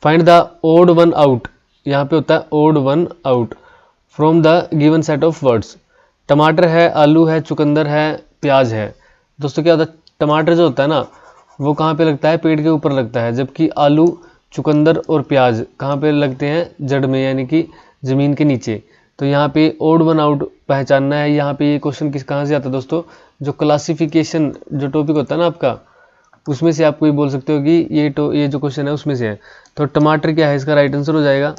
Find the odd one out, यहाँ पे होता है odd one out from the given set of words. टमाटर है, आलू है, चुकंदर है, प्याज है। दोस्तों क्या होता है, टमाटर जो होता है ना वो कहाँ पे लगता है, पेड़ के ऊपर लगता है, जबकि आलू, चुकंदर और प्याज कहाँ पे लगते हैं, जड़ में, यानी कि ज़मीन के नीचे। तो यहाँ पे ओड वन आउट पहचानना है। यहाँ पे ये क्वेश्चन कहाँ से आता है दोस्तों, जो क्लासिफिकेशन जो टॉपिक होता है ना आपका, उसमें से आप कोई बोल सकते हो कि ये जो क्वेश्चन है उसमें से है। तो टमाटर क्या है, इसका राइट आंसर हो जाएगा।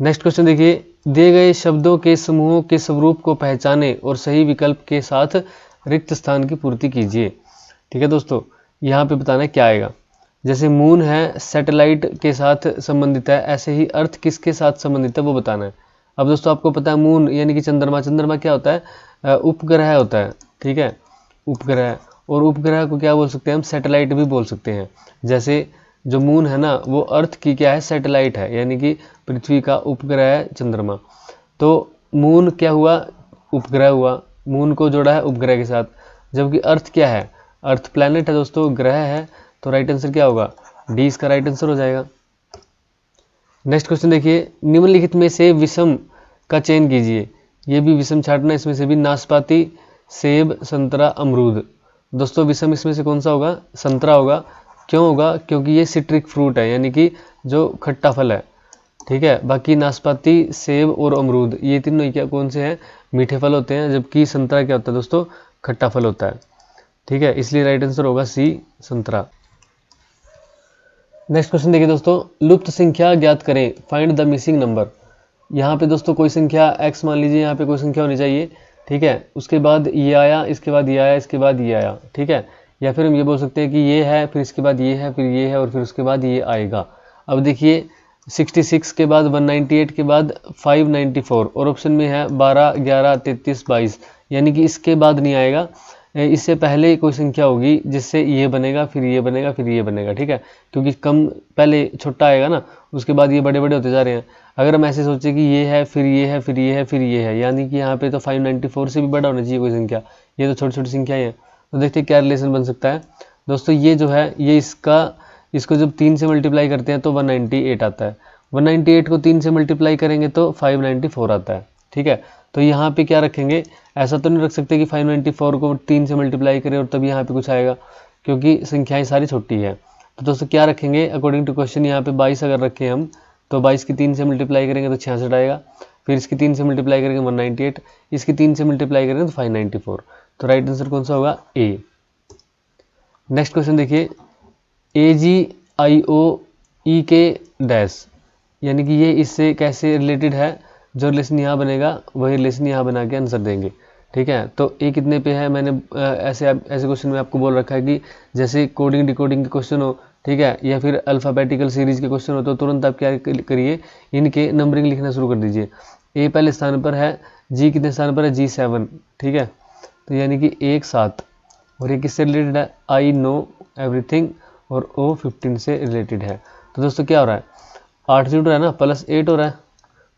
नेक्स्ट क्वेश्चन देखिए, दिए गए शब्दों के समूहों के स्वरूप को पहचाने और सही विकल्प के साथ रिक्त स्थान की पूर्ति कीजिए। ठीक है दोस्तों, यहाँ पे बताना है क्या आएगा। जैसे मून है, सैटेलाइट के साथ संबंधित है, ऐसे ही अर्थ किसके साथ संबंधित है वो बताना है। अब दोस्तों आपको पता है मून यानी कि चंद्रमा, चंद्रमा क्या होता है, उपग्रह होता है, ठीक है, उपग्रह। और उपग्रह को क्या बोल सकते हैं हम, सैटेलाइट भी बोल सकते हैं। जैसे जो मून है ना वो अर्थ की क्या है, सैटेलाइट है, यानी कि पृथ्वी का उपग्रह है चंद्रमा। तो मून क्या हुआ, उपग्रह हुआ, मून को जोड़ा है उपग्रह के साथ। जबकि अर्थ क्या है, अर्थ प्लैनेट है दोस्तों, ग्रह है। तो राइट आंसर क्या होगा, डी इसका राइट आंसर हो जाएगा। नेक्स्ट क्वेश्चन देखिए, निम्नलिखित में से विषम का चयन कीजिए। ये भी विषम छांटना, इसमें से भी नाशपाती, सेब, संतरा, अमरूद। दोस्तों विषम इसमें से कौन सा होगा? संतरा होगा। क्यों होगा? क्योंकि ये सिट्रिक फ्रूट है, यानी कि जो खट्टा फल है, ठीक है। बाकी नाशपाती, सेब और अमरूद ये तीनों क्या कौन से हैं? मीठे फल होते हैं, जबकि संतरा क्या होता है दोस्तों? खट्टा फल होता है, ठीक है। इसलिए राइट आंसर होगा सी, संतरा। नेक्स्ट क्वेश्चन देखिए दोस्तों, लुप्त संख्या ज्ञात करें, फाइंड द मिसिंग नंबर। यहाँ पे दोस्तों कोई संख्या x मान लीजिए, यहाँ पे कोई संख्या होनी चाहिए, ठीक है। उसके बाद ये आया, इसके बाद ये आया, इसके बाद ये आया, ठीक है। या फिर हम ये बोल सकते हैं कि ये है, फिर इसके बाद ये है, फिर ये है, और फिर उसके बाद ये आएगा। अब देखिए 66 के बाद 198 के बाद 594 और ऑप्शन में है 12, 11, 33, 22, यानी कि इसके बाद नहीं आएगा, इससे पहले कोई संख्या होगी जिससे ये बनेगा, फिर ये बनेगा, फिर ये बनेगा, ठीक है। क्योंकि कम पहले छोटा आएगा ना, उसके बाद ये बड़े बड़े होते जा रहे हैं। अगर हम ऐसे सोचें कि ये है, फिर ये है, फिर ये है, फिर ये है, यानी कि यहाँ पे तो 594 से भी बड़ा होना चाहिए कोई संख्या। ये तो छोटी छोटी संख्याएं हैं। तो देखते हैं क्या रिलेशन बन सकता है दोस्तों। ये जो है ये इसको जब 3 से मल्टीप्लाई करते हैं तो 198 आता है। 198 को 3 से मल्टीप्लाई करेंगे तो 594 आता है, ठीक है। तो यहाँ पे क्या रखेंगे? ऐसा तो नहीं रख सकते कि 594 को 3 से मल्टीप्लाई करें और तब यहाँ पे कुछ आएगा, क्योंकि संख्याएं सारी छोटी है। तो दोस्तों क्या रखेंगे अकॉर्डिंग टू क्वेश्चन? यहाँ पे 22 अगर रखें हम, तो 22 की 3 से मल्टीप्लाई करेंगे तो 66 आएगा, फिर इसकी 3 से मल्टीप्लाई करेंगे 198, इसकी 3 से मल्टीप्लाई करेंगे तो 594। तो राइट आंसर कौन सा होगा? ए। नेक्स्ट क्वेश्चन देखिए, AGIOE के डैश, यानी कि ये इससे कैसे रिलेटेड है? जो रिलेशन यहाँ बनेगा वही रिलेशन यहाँ बना के आंसर देंगे, ठीक है। तो ए कितने पे है? मैंने ऐसे क्वेश्चन में आपको बोल रखा है कि जैसे कोडिंग डिकोडिंग के क्वेश्चन हो, ठीक है, या फिर अल्फ़ाबेटिकल सीरीज के क्वेश्चन हो, तो तुरंत आप क्या करिए, इनके नंबरिंग लिखना शुरू कर दीजिए। ए पहले स्थान पर है, जी कितने स्थान पर है? G7, ठीक है। तो यानी कि 1, 7, और ये किससे रिलेटेड है? आई नो एवरीथिंग, और O 15 से रिलेटेड है। तो दोस्तों क्या हो रहा है? 8 से उठ रहा है ना, +8 हो रहा है,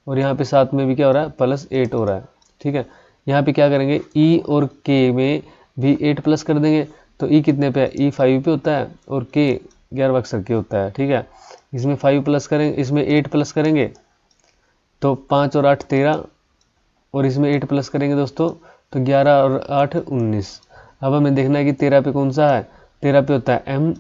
और यहाँ पे 7 में भी क्या हो रहा है? +8 हो रहा है, ठीक है। यहाँ पे क्या करेंगे? E और K में भी 8 प्लस कर देंगे। तो E कितने पे है? E 5 पे होता है, और K 11 अक्षर के होता है, ठीक है। इसमें 5 प्लस करेंगे, इसमें 8 प्लस करेंगे तो 5 और 8 13, और इसमें 8 प्लस करेंगे दोस्तों तो 11 और 8 19। अब हमें देखना है कि 13 पे कौन सा है? 13 पे होता है M,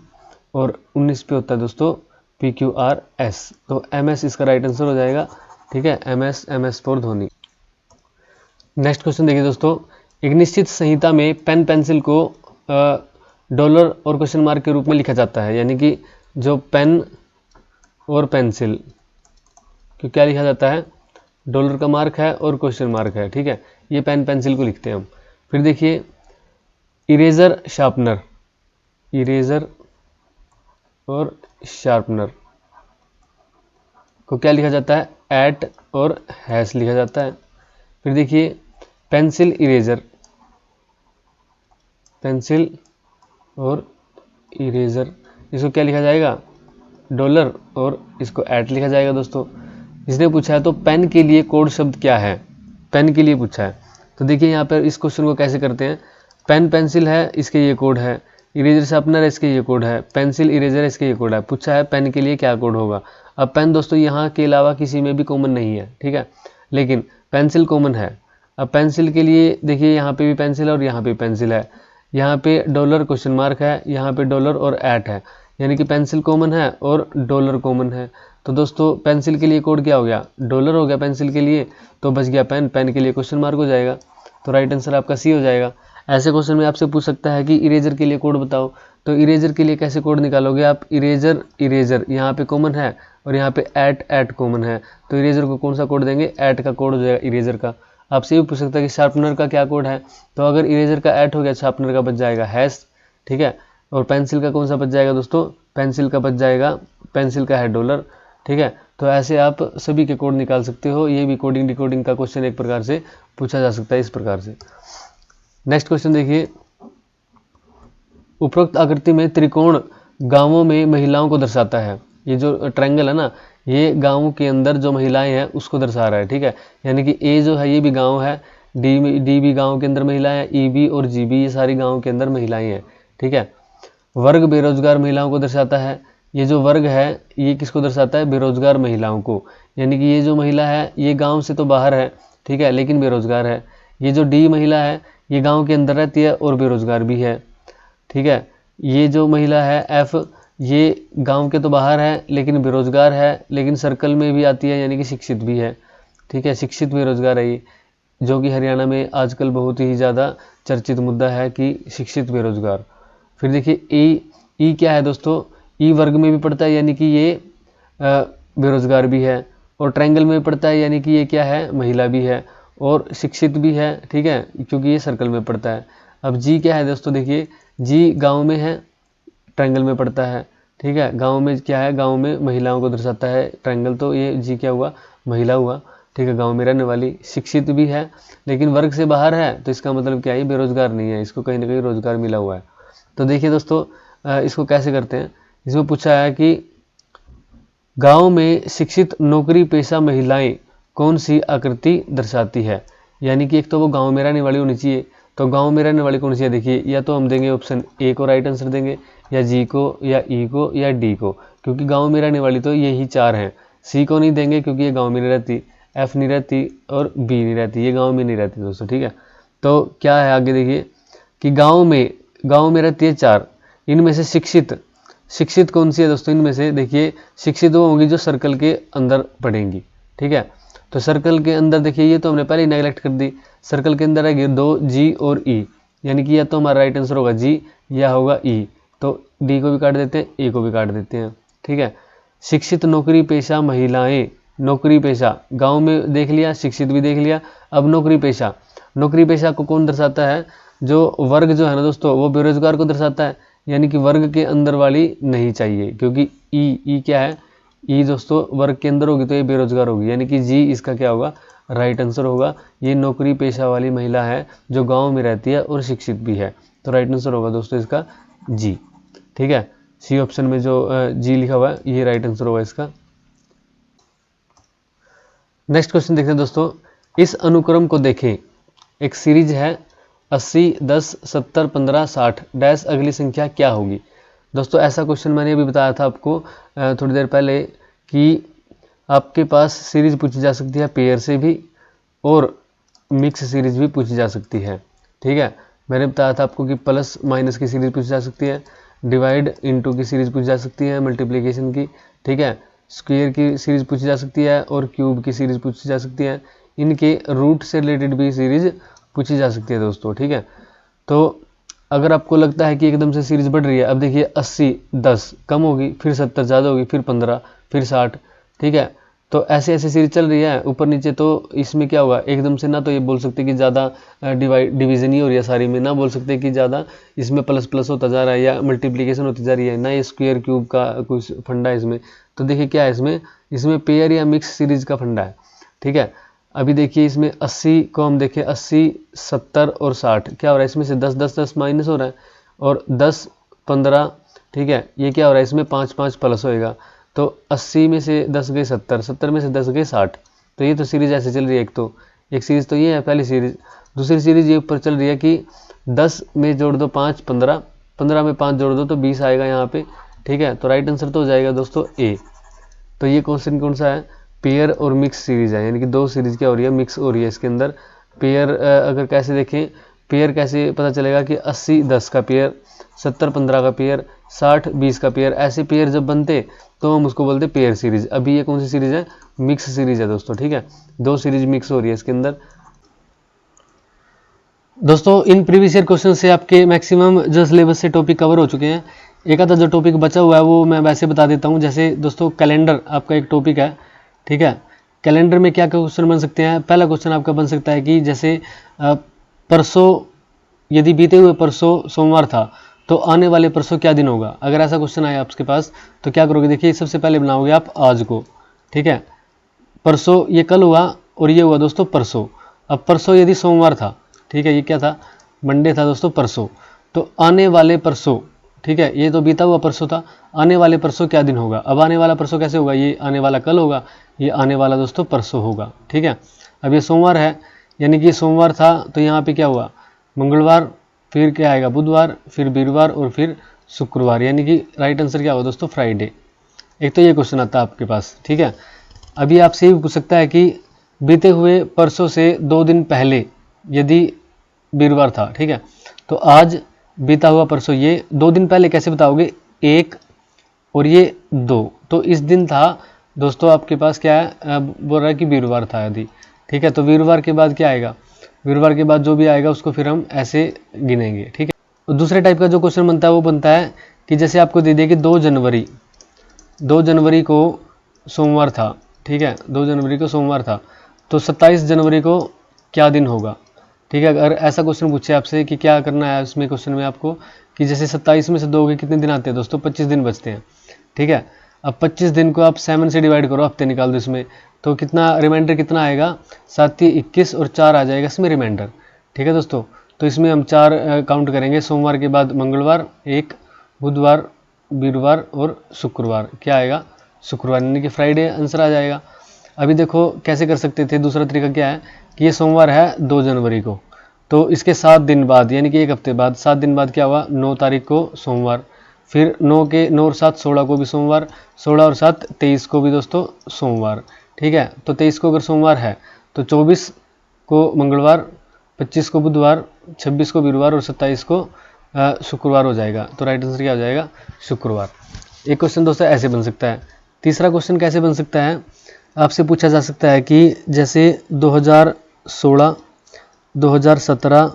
और 19 पे होता है दोस्तों PQRS। तो MS इसका राइट आंसर हो जाएगा, ठीक है। MS for Dhoni. Next question देखिए दोस्तों, एक निश्चित संहिता में पेन पेंसिल को डॉलर और क्वेश्चन मार्क के रूप में लिखा जाता है, यानी कि जो पेन और पेंसिल को क्या लिखा जाता है? डॉलर का मार्क है और क्वेश्चन मार्क है, ठीक है। ये पेन पेंसिल को लिखते हैं हम। फिर देखिए इरेजर शार्पनर, इरेजर और शार्पनर को क्या लिखा जाता है? एट और हैश लिखा जाता है। फिर देखिए पेंसिल इरेजर, पेंसिल और इरेजर, इसको क्या लिखा जाएगा? डॉलर, और इसको एट लिखा जाएगा दोस्तों। इसने पूछा है तो पेन के लिए कोड शब्द क्या है? पेन के लिए पूछा है, तो देखिए यहाँ पर इस क्वेश्चन को कैसे करते हैं। पेन पेंसिल है, इसके ये कोड है। इरेजर शार्पनर है, इसके ये कोड है। पेंसिल इरेजर है, इसके ये कोड है। पूछा है पेन के लिए क्या कोड होगा। अब पेन दोस्तों यहाँ के अलावा किसी में भी कॉमन नहीं है, ठीक है, लेकिन पेंसिल कॉमन है। अब पेंसिल के लिए देखिए यहाँ पे भी पेंसिल है और यहाँ पे पेंसिल है। यहाँ पे डॉलर क्वेश्चन मार्क है, यहाँ पे डॉलर और एट है, यानी कि पेंसिल कॉमन है और डॉलर कॉमन है। तो दोस्तों पेंसिल के लिए कोड क्या हो गया? डॉलर हो गया पेंसिल के लिए, तो बच गया पेन, पेन के लिए क्वेश्चन मार्क हो जाएगा। तो राइट आंसर आपका सी हो जाएगा। ऐसे क्वेश्चन में आपसे पूछ सकता है कि इरेजर के लिए कोड बताओ, तो इरेजर के लिए कैसे कोड निकालोगे आप? इरेजर इरेजर यहाँ पे कॉमन है और यहाँ पे एट कॉमन है, तो इरेजर को कौन सा कोड देंगे? एट का कोड हो जाएगा इरेजर का। आपसे ये पूछ सकता है कि शार्पनर का क्या कोड है, तो अगर इरेजर का एट हो गया, शार्पनर का बच जाएगा हैश, ठीक है। और पेंसिल का कौन सा बच जाएगा दोस्तों? पेंसिल का बच जाएगा, पेंसिल का है डॉलर, ठीक है। तो ऐसे आप सभी के कोड निकाल सकते हो। ये भी कोडिंग डिकोडिंग का क्वेश्चन एक प्रकार से पूछा जा सकता है इस प्रकार से। नेक्स्ट क्वेश्चन देखिए, उपरोक्त आकृति में त्रिकोण गांवों में महिलाओं को दर्शाता है। ये जो ट्रायंगल है ना, ये गांव के अंदर जो महिलाएं हैं उसको दर्शा रहा है, ठीक है। यानी कि ए जो है ये भी गांव है, डी भी गांव के अंदर महिलाएं हैं, ई बी और जी बी ये सारी गांव के अंदर महिलाएं हैं, ठीक है। वर्ग बेरोजगार महिलाओं को दर्शाता है। ये जो वर्ग है ये किसको दर्शाता है? बेरोजगार महिलाओं को। यानी कि ये जो महिला है ये गांव से तो बाहर है, ठीक है, लेकिन बेरोजगार है। ये जो डी महिला है ये गांव के अंदर रहती है और बेरोजगार भी है। ठीक है, ये जो महिला है एफ, ये गांव के तो बाहर है लेकिन बेरोजगार है, लेकिन सर्कल में भी आती है यानी कि शिक्षित भी है। ठीक है, शिक्षित बेरोजगार है ये, जो कि हरियाणा में आजकल बहुत ही ज़्यादा चर्चित मुद्दा है कि शिक्षित बेरोजगार। फिर देखिए ई क्या है दोस्तों, ई वर्ग में भी पड़ता है यानी कि ये बेरोजगार भी है, और ट्रायंगल में पड़ता है यानी कि ये क्या है, महिला भी है और शिक्षित भी है। ठीक है, क्योंकि ये सर्कल में पड़ता है। अब जी क्या है दोस्तों, देखिए जी गांव में है, ट्रायंगल में पड़ता है। ठीक है, गांव में क्या है, गांव में महिलाओं को दर्शाता है ट्रायंगल, तो ये जी क्या हुआ, महिला हुआ। ठीक है, गांव में रहने वाली, शिक्षित भी है लेकिन वर्ग से बाहर है, तो इसका मतलब क्या है, बेरोजगार नहीं है, इसको कहीं ना कहीं रोजगार मिला हुआ है। तो देखिए दोस्तों इसको कैसे करते हैं, इसमें पूछा है कि गांव में शिक्षित नौकरी पेशा महिलाएं कौन सी आकृति दर्शाती है। यानी कि एक तो वो गांव में रहने वाली होनी चाहिए, तो गांव में रहने वाली कौन सी है, देखिए या तो हम देंगे ऑप्शन ए को राइट आंसर देंगे, या जी को, या ई को, या डी को, क्योंकि गांव में रहने वाली तो यही चार हैं। सी को नहीं देंगे क्योंकि ये गांव में नहीं रहती, एफ नहीं रहती और बी नहीं रहती, ये गांव में नहीं रहती दोस्तों। ठीक है, तो क्या है आगे देखिए कि गांव में रहती है चार, इनमें से शिक्षित कौन सी है दोस्तों, इनमें से देखिए शिक्षित वो होंगी जो सर्कल के अंदर पड़ेंगी। ठीक है, तो सर्कल के अंदर देखिए ये तो हमने पहले ही नेगलेक्ट कर दी, सर्कल के अंदर आएगी दो जी और ई, यानी कि या तो हमारा राइट आंसर होगा जी या होगा ई, तो डी को भी काट देते हैं, ए को भी काट देते हैं। ठीक है, शिक्षित नौकरी पेशा महिलाएं, नौकरी पेशा गांव में देख लिया, शिक्षित भी देख लिया, अब नौकरी पेशा को कौन दर्शाता है, जो वर्ग जो है ना दोस्तों वो बेरोजगार को दर्शाता है, यानी कि वर्ग के अंदर वाली नहीं चाहिए, क्योंकि ई क्या है, ई दोस्तों वर्ग के अंदर होगी तो ये बेरोजगार होगी, यानी कि जी इसका क्या होगा, राइट आंसर होगा। ये नौकरी पेशा वाली महिला है जो गांव में रहती है और शिक्षित भी है, तो राइट आंसर होगा दोस्तों इसका जी। ठीक है, सी ऑप्शन में जो जी लिखा हुआ है ये राइट आंसर होगा इसका। नेक्स्ट क्वेश्चन देखते हैं दोस्तों, इस अनुक्रम को देखें, एक सीरीज है 80, 10, 70, 15, 60 डैश अगली संख्या क्या होगी। दोस्तों ऐसा क्वेश्चन मैंने अभी बताया था आपको थोड़ी देर पहले कि आपके पास सीरीज पूछी जा सकती है पेयर से भी और मिक्स सीरीज भी पूछी जा सकती है। ठीक है, मैंने बताया था आपको कि प्लस माइनस की सीरीज पूछी जा सकती है, डिवाइड इनटू की सीरीज पूछी जा सकती है, मल्टीप्लिकेशन की, ठीक है, स्क्वायर की सीरीज पूछी जा सकती है और क्यूब की सीरीज पूछी जा सकती है, इनके रूट से रिलेटेड भी सीरीज पूछी जा सकती है दोस्तों। ठीक है, तो अगर आपको लगता है कि एकदम से सीरीज बढ़ रही है, अब देखिए 80 10 कम होगी, फिर 70 ज़्यादा होगी, फिर 15, फिर 60। ठीक है, तो ऐसे ऐसे सीरीज चल रही है ऊपर नीचे, तो इसमें क्या होगा, एकदम से ना तो ये बोल सकते कि ज़्यादा डिवीजन ही हो रही है सारी में, ना बोल सकते कि ज़्यादा इसमें प्लस प्लस होता जा रहा है या मल्टीप्लिकेशन होती जा रही है, ना ये स्क्वायर क्यूब का कुछ फंडा है इसमें। तो देखिए क्या है इसमें पेयर या मिक्स सीरीज का फंडा है। ठीक है, अभी देखिए इसमें 80 को हम देखें, 80 70 और 60 क्या हो रहा है, इसमें से 10 10 10 माइनस हो रहा है, और 10 15, ठीक है, ये क्या हो रहा है, इसमें 5 5 प्लस होएगा, तो 80 में से 10 गए 70, 70 में से 10 गए 60। तो ये तो सीरीज ऐसे चल रही है, एक सीरीज तो ये है पहली सीरीज। दूसरी सीरीज ये ऊपर चल रही है कि 10 में जोड़ दो 5 15, 15 में 5 जोड़ दो तो 20 आएगा यहाँ पे। ठीक है, तो राइट आंसर तो हो जाएगा दोस्तों ए। तो ये क्वेश्चन कौन सा है, पेयर और मिक्स सीरीज है, यानी कि दो सीरीज क्या हो रही है, मिक्स हो रही है इसके अंदर। पेयर अगर कैसे देखें, पेयर कैसे पता चलेगा कि 80 10 का पेयर, 70 15 का पेयर, 60 20 का पेयर, ऐसे पेयर जब बनते तो हम उसको बोलते पेयर सीरीज। अभी ये कौन सी सीरीज है, मिक्स सीरीज है दोस्तों। ठीक है, दो सीरीज मिक्स हो रही है इसके अंदर। दोस्तों इन प्रीवियस ईयर क्वेश्चन से आपके मैक्सिमम जो सिलेबस से टॉपिक कवर हो चुके हैं। एक आधा जो टॉपिक बचा हुआ है वो मैं वैसे बता देता हूँ। जैसे दोस्तों कैलेंडर आपका एक टॉपिक है, ठीक है, कैलेंडर में क्या क्या क्वेश्चन बन सकते हैं। पहला क्वेश्चन आपका बन सकता है कि जैसे परसों, यदि बीते हुए परसों सोमवार था तो आने वाले परसों क्या दिन होगा। अगर ऐसा क्वेश्चन आया आपके पास तो क्या करोगे, देखिए सबसे पहले बनाओगे आप आज को, ठीक है, परसों ये कल हुआ और ये हुआ दोस्तों परसों। अब परसों यदि सोमवार था, ठीक है, ये क्या था, मंडे था दोस्तों परसों, तो आने वाले परसों, ठीक है, ये तो बीता हुआ परसों था, आने वाले परसों क्या दिन होगा। अब आने वाला परसों कैसे होगा, ये आने वाला कल होगा, ये आने वाला दोस्तों परसों होगा। ठीक है, अब ये सोमवार है, यानी कि सोमवार था तो यहाँ पे क्या हुआ, मंगलवार, फिर क्या आएगा बुधवार, फिर वीरवार और फिर शुक्रवार, यानी कि राइट आंसर क्या होगा दोस्तों फ्राइडे। एक तो ये क्वेश्चन आता है आपके पास। ठीक है, अभी आपसे ये भी पूछ सकता है कि बीते हुए परसों से 2 दिन पहले यदि वीरवार था, ठीक है, तो आज बीता हुआ परसों, ये 2 दिन पहले कैसे बताओगे, 1 और ये 2, तो इस दिन था दोस्तों आपके पास क्या है, बोल रहा है कि वीरवार था यदि, ठीक है, तो वीरवार के बाद क्या आएगा, वीरवार के बाद जो भी आएगा उसको फिर हम ऐसे गिनेंगे, ठीक है। तो दूसरे टाइप का जो क्वेश्चन बनता है वो बनता है कि जैसे आपको दे दिया कि 2 जनवरी को सोमवार था, ठीक है, 2 जनवरी को सोमवार था, तो 27 जनवरी को क्या दिन होगा, ठीक है। अगर ऐसा क्वेश्चन पूछे आपसे कि क्या करना है इसमें क्वेश्चन में आपको, कि जैसे 27 में से 2 के कितने दिन आते हैं दोस्तों, 25 दिन बचते हैं, ठीक है। अब 25 दिन को आप 7 से डिवाइड करो, हफ्ते निकाल दो इसमें, तो कितना रिमाइंडर कितना आएगा, 7 21 और 4 आ जाएगा इसमें रिमाइंडर, ठीक है दोस्तों। तो इसमें हम 4 काउंट करेंगे, सोमवार के बाद मंगलवार 1, बुधवार, वीरवार और शुक्रवार, क्या आएगा, शुक्रवार, यानी कि फ्राइडे आंसर आ जाएगा। अभी देखो कैसे कर सकते थे, दूसरा तरीका क्या है कि ये सोमवार है 2 जनवरी को, तो इसके 7 दिन बाद यानी कि 1 हफ्ते बाद, 7 दिन बाद क्या हुआ, 9 तारीख को सोमवार, फिर 9 और 7 16 को भी सोमवार, 16 और 7 23 को भी दोस्तों सोमवार, ठीक है। तो 23 को अगर सोमवार है तो 24 को मंगलवार, 25 को बुधवार, 26 को वीरवार और 27 को शुक्रवार हो जाएगा। तो राइट आंसर क्या हो जाएगा, शुक्रवार। एक क्वेश्चन दोस्तों ऐसे बन सकता है। तीसरा क्वेश्चन कैसे बन सकता है, आपसे पूछा जा सकता है कि जैसे 2016, 2017,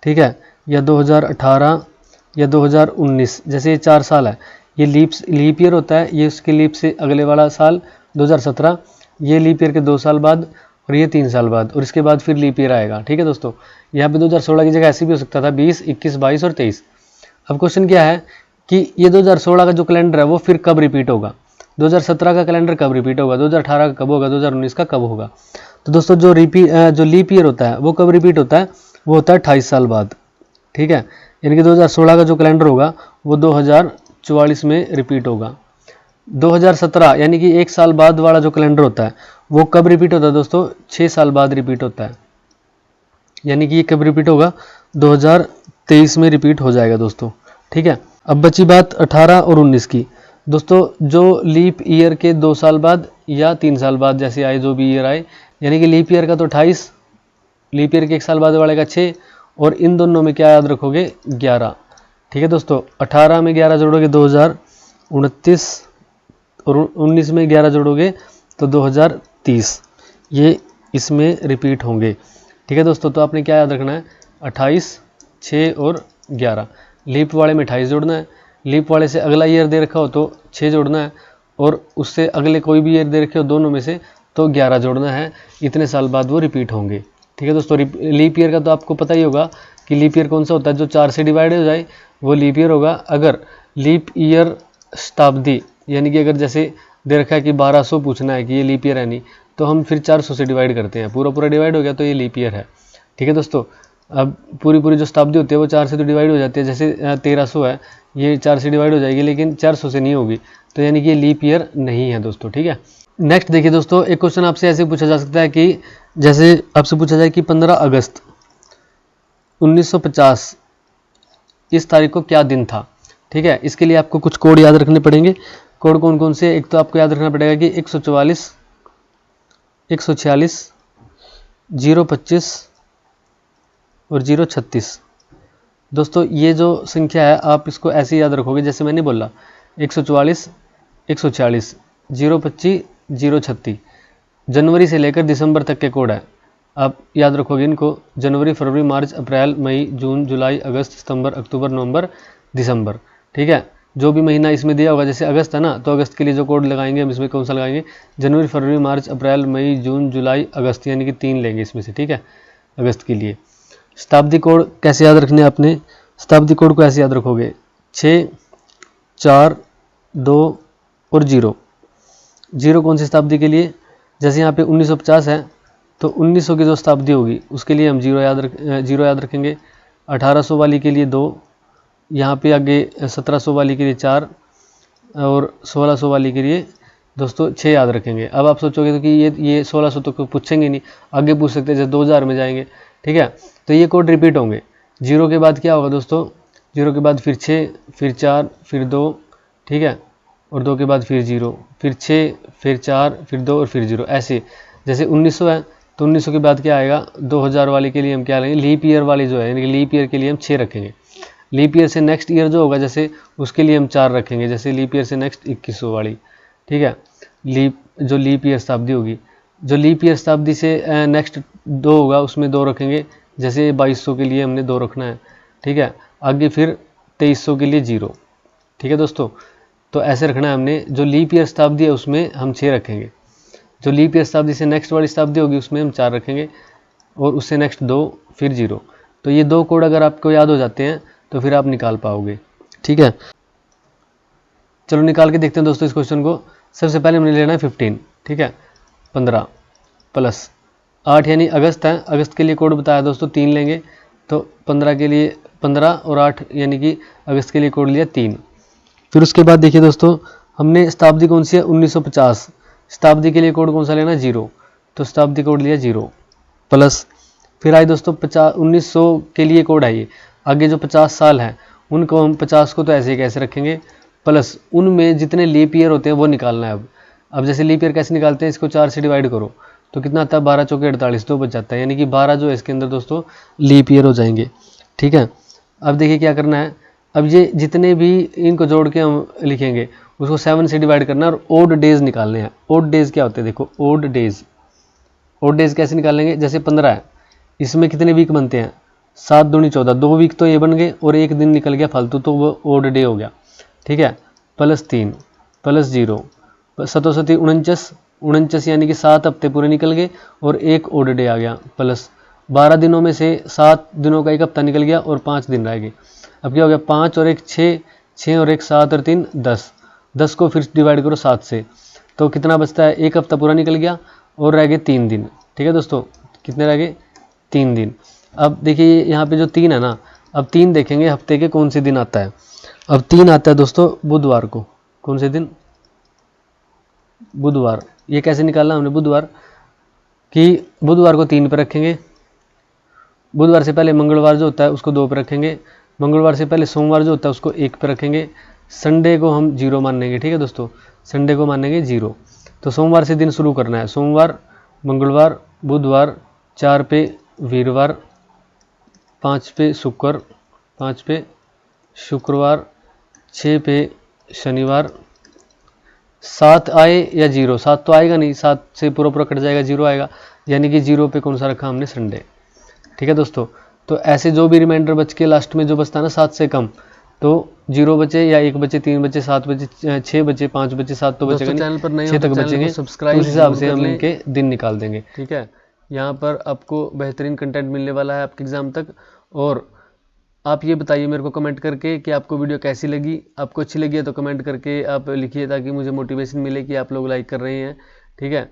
ठीक है, या 2018 या 2019, जैसे ये 4 साल है, ये लीप ईयर होता है, ये उसके लीप से अगले वाला साल 2017, ये लीप ईयर के 2 साल बाद और ये 3 साल बाद, और इसके बाद फिर लीप ईयर आएगा, ठीक है दोस्तों। यहाँ पे 2016 की जगह ऐसे भी हो सकता था 20, 21, 22 और 23। अब क्वेश्चन क्या है कि ये 2016 का जो कैलेंडर है वो फिर कब रिपीट होगा, 2017 का कैलेंडर कब रिपीट होगा, 2018 का कब होगा, 2019 का कब होगा। तो दोस्तों जो लीप ईयर होता है वो कब रिपीट होता है, वो होता है 28 साल बाद, ठीक है। यानी कि 2016 का जो कैलेंडर होगा वो 2044 में रिपीट होगा। 2017 यानी कि 1 साल बाद वाला जो कैलेंडर होता है वो कब रिपीट होता है दोस्तों, 6 साल बाद रिपीट होता है, यानी कि ये कब रिपीट होगा, 2023 में रिपीट हो जाएगा दोस्तों, ठीक है। अब बची बात 18 और 19 की। दोस्तों जो लीप ईयर के 2 साल बाद या 3 साल बाद जैसे आए, जो भी ईयर आए, यानी कि लीप ईयर का तो 28, लीप ईयर के 1 साल बाद वाले का 6, और इन दोनों में क्या याद रखोगे, 11, ठीक है दोस्तों। 18 में 11 जोड़ोगे 2029 और 19 में 11 जोड़ोगे तो 2030, ये इसमें रिपीट होंगे, ठीक है दोस्तों। तो आपने क्या याद रखना है, 28, 6 और 11, लीप वाले में 28 जोड़ना है, लीप वाले से अगला ईयर दे रखा हो तो 6 जोड़ना है, और उससे अगले कोई भी ईयर दे रखे हो दोनों में से तो 11 जोड़ना है, इतने साल बाद वो रिपीट होंगे, ठीक है दोस्तों। लीप ईयर का तो आपको पता ही होगा कि लीप ईयर कौन सा होता है, जो 4 से डिवाइड हो जाए वो लीप ईयर होगा। अगर लीप ईयर शताब्दी, यानी कि अगर जैसे दे रखा है कि 1200 पूछना है कि ये लीप ईयर है नहीं, तो हम फिर 400 से डिवाइड करते हैं, पूरा डिवाइड हो गया तो ये लीप ईयर है, ठीक है दोस्तों। अब पूरी जो शताब्दी होती है वो 4 से तो डिवाइड हो जाती है, जैसे 1300 है, ये 4 से डिवाइड हो जाएगी लेकिन 400 से नहीं होगी, तो यानी कि ये लीप ईयर नहीं है दोस्तों, ठीक है। नेक्स्ट देखिए दोस्तों, एक क्वेश्चन आपसे ऐसे पूछा जा सकता है कि जैसे आपसे पूछा जाए कि 15 अगस्त 1950 इस तारीख को क्या दिन था, ठीक है। इसके लिए आपको कुछ कोड याद रखने पड़ेंगे। कोड कौन कौन से, एक तो आपको याद रखना पड़ेगा कि 144, 146, 025 और 036। दोस्तों ये जो संख्या है आप इसको ऐसे याद रखोगे जैसे मैंने बोला, 144, 146, 025, 036, जनवरी से लेकर दिसंबर तक के कोड है, आप याद रखोगे इनको। जनवरी, फरवरी, मार्च, अप्रैल, मई, जून, जुलाई, अगस्त, सितंबर, अक्टूबर, नवंबर, दिसंबर, ठीक है। जो भी महीना इसमें दिया होगा, जैसे अगस्त है ना, तो अगस्त के लिए जो कोड लगाएंगे हम इसमें कौन सा लगाएंगे, जनवरी, फरवरी, मार्च, अप्रैल, मई, जून, जुलाई, अगस्त, यानी कि 3 लेंगे इसमें से, ठीक है, अगस्त के लिए। शताब्दी कोड कैसे याद रखने आपने, शताब्दी कोड को ऐसे याद रखोगे 6, 4, 2 और 0। 0 कौन सी शताब्दी के लिए, जैसे यहाँ पे 1950 है तो 1900 की जो शताब्दी होगी उसके लिए हम 0 याद रखेंगे। 1800 वाली के लिए 2, यहाँ पे आगे 1700 वाली के लिए 4 और 1600 वाली के लिए दोस्तों 6 याद रखेंगे। अब आप सोचोगे तो कि ये 1600 तो पूछेंगे नहीं, आगे पूछ सकते हैं, जैसे 2000 में जाएंगे, ठीक है। तो ये कोड रिपीट होंगे। 0 के बाद क्या होगा दोस्तों, 0 के बाद फिर 6, फिर 4, फिर 2, ठीक है, और 2 के बाद फिर 0, फिर 6, फिर 4, फिर 2 और फिर 0, ऐसे। जैसे 1900 है तो 1900 के बाद क्या आएगा, 2000 वाले के लिए हम क्या लेंगे, लीप ईयर वाली जो है, यानी कि लीप ईयर के लिए हम 6 रखेंगे। लीप ईयर से नेक्स्ट ईयर जो होगा जैसे उसके लिए हम 4 रखेंगे, जैसे लीप ईयर से नेक्स्ट 2100 वाली, ठीक है, जो लीप ईयर शताब्दी होगी। जो लीप ईयर शताब्दी से नेक्स्ट 2 होगा उसमें 2 रखेंगे, जैसे 2200 के लिए हमने 2 रखना है, ठीक है। आगे फिर 2300 के लिए 0, ठीक है दोस्तों। तो ऐसे रखना है हमने। जो लीप ईयर शताब्दी है उसमें हम 6 रखेंगे, जो लीप ईयर शताब्दी से नेक्स्ट वाली शताब्दी होगी उसमें हम 4 रखेंगे, और उससे नेक्स्ट 2 फिर 0। तो ये 2 कोड अगर आपको याद हो जाते हैं तो फिर आप निकाल पाओगे, ठीक है। चलो निकाल के देखते हैं दोस्तों इस क्वेश्चन को। सबसे पहले हमने लेना है 15, ठीक है, 15 प्लस 8 यानी अगस्त है। अगस्त के लिए कोड बताया दोस्तों 3 लेंगे, तो 15 के लिए 15 और 8 यानी कि अगस्त के लिए कोड लिया 3। फिर उसके बाद देखिए दोस्तों, हमने शताब्दी कौन सी है, 1950। शताब्दी के लिए कोड कौन सा लेना, 0, तो शताब्दी कोड लिया 0 प्लस। फिर आए दोस्तों 1900 के लिए कोड है ये। आगे जो 50 साल है उनको हम 50 को तो ऐसे ही कैसे रखेंगे, प्लस उनमें जितने लीप ईयर होते हैं वो निकालना है। अब जैसे लीप ईयर कैसे निकालते हैं, इसको 4 से डिवाइड करो तो कितना आता है, 12 चौके 48, 2 बच जाता है, यानी कि 12 जो है इसके अंदर दोस्तों लीप ईयर हो जाएंगे, ठीक है। अब देखिए क्या करना है, अब ये जितने भी इनको जोड़ के हम लिखेंगे उसको 7 से डिवाइड करना है और ओड डेज निकालने हैं। ओड डेज क्या होते हैं, देखो ओड डेज, ओड डेज कैसे निकालेंगे, जैसे 15 है, इसमें कितने वीक बनते हैं, 7 दूनी 14, 2 वीक तो ये बन गए और एक दिन निकल गया फालतू, तो वो ओड डे हो गया, ठीक है। प्लस 3 प्लस 0 7 49, 49 यानी कि 7 हफ्ते पूरे निकल गए और एक ओड डे आ गया, प्लस 12 दिनों में से 7 दिनों का एक हफ्ता निकल गया और 5 दिन रह गए। अब क्या हो गया, 5 और 1 6, 6 और 1 7 और 3 10, 10 को फिर डिवाइड करो 7 से, तो कितना बचता है, एक हफ्ता पूरा निकल गया और रह गए 3 दिन, ठीक है दोस्तों। कितने रह गए, 3 दिन। अब देखिए यहाँ पे जो 3 है ना, अब 3 देखेंगे हफ्ते के कौन से दिन आता है। अब 3 आता है दोस्तों बुधवार को, कौन से दिन, बुधवार। ये कैसे निकालना हमने, बुधवार कि बुधवार को 3 पे रखेंगे, बुधवार से पहले मंगलवार जो होता है उसको 2 पे रखेंगे, मंगलवार से पहले सोमवार जो होता है उसको 1 पे रखेंगे, संडे को हम 0 मानेंगे, ठीक है दोस्तों, संडे को मानेंगे 0। तो सोमवार से दिन शुरू करना है, सोमवार, मंगलवार, बुधवार, 4 पे वीरवार, 5 पे शुक्र, 5 पे शुक्रवार, 6 पे शनिवार, 7 आए या 0, 7 तो आएगा नहीं, 7 से पूरा कट जाएगा, 0 आएगा, यानी कि 0 पे कौन सा रखा हमने, संडे, ठीक है दोस्तों। तो ऐसे जो भी रिमाइंडर बच के लास्ट में जो बचता है ना 7 से कम, तो 0 बचे या 1 बचे, 3 बचे, 7 बचे, 6 बचे, 5 बचे, 7 तो बचेगा नहीं, चैनल पर नहीं 6 तक बचेंगे, सब्सक्राइब, उस हिसाब से हम इनके दिन निकाल देंगे, ठीक है। यहाँ पर आपको बेहतरीन कंटेंट मिलने वाला है आपके एग्जाम तक। और आप ये बताइए मेरे को कमेंट करके कि आपको वीडियो कैसी लगी। आपको अच्छी लगी है तो कमेंट करके आप लिखिए, ताकि मुझे मोटिवेशन मिले कि आप लोग लाइक कर रहे हैं, ठीक है।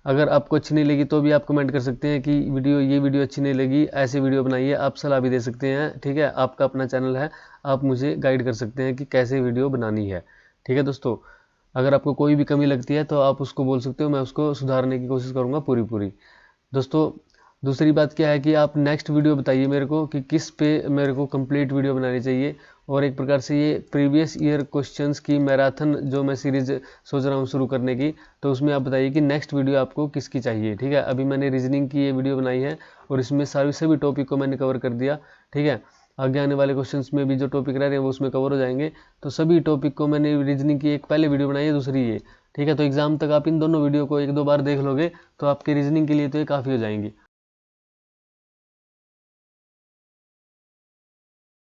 अगर आपको अच्छी नहीं लगी तो भी आप कमेंट कर सकते हैं कि ये वीडियो अच्छी नहीं लगी, ऐसे वीडियो बनाइए। आप सलाह भी दे सकते हैं, ठीक है। आपका अपना चैनल है, आप मुझे गाइड कर सकते हैं कि कैसे वीडियो बनानी है, ठीक है दोस्तों। अगर आपको कोई भी कमी लगती है तो आप उसको बोल सकते हो, मैं उसको सुधारने की कोशिश करूँगा पूरी। दोस्तों दूसरी बात क्या है कि आप नेक्स्ट वीडियो बताइए मेरे को कि किस पे मेरे को कंप्लीट वीडियो बनानी चाहिए। और एक प्रकार से ये प्रीवियस ईयर क्वेश्चंस की मैराथन जो मैं सीरीज सोच रहा हूँ शुरू करने की, तो उसमें आप बताइए कि नेक्स्ट वीडियो आपको किसकी चाहिए, ठीक है। अभी मैंने रीजनिंग की ये वीडियो बनाई है और इसमें सभी टॉपिक को मैंने कवर कर दिया, ठीक है। आगे आने वाले क्वेश्चंस में भी जो टॉपिक रह रहे हैं वो उसमें कवर हो जाएंगे। तो सभी टॉपिक को मैंने रीजनिंग की एक पहले वीडियो बनाई है, दूसरी ये, ठीक है। तो एग्जाम तक आप इन दोनों वीडियो को 1-2 बार देख लोगे तो आपके रीजनिंग के लिए तो ये काफ़ी हो जाएंगी।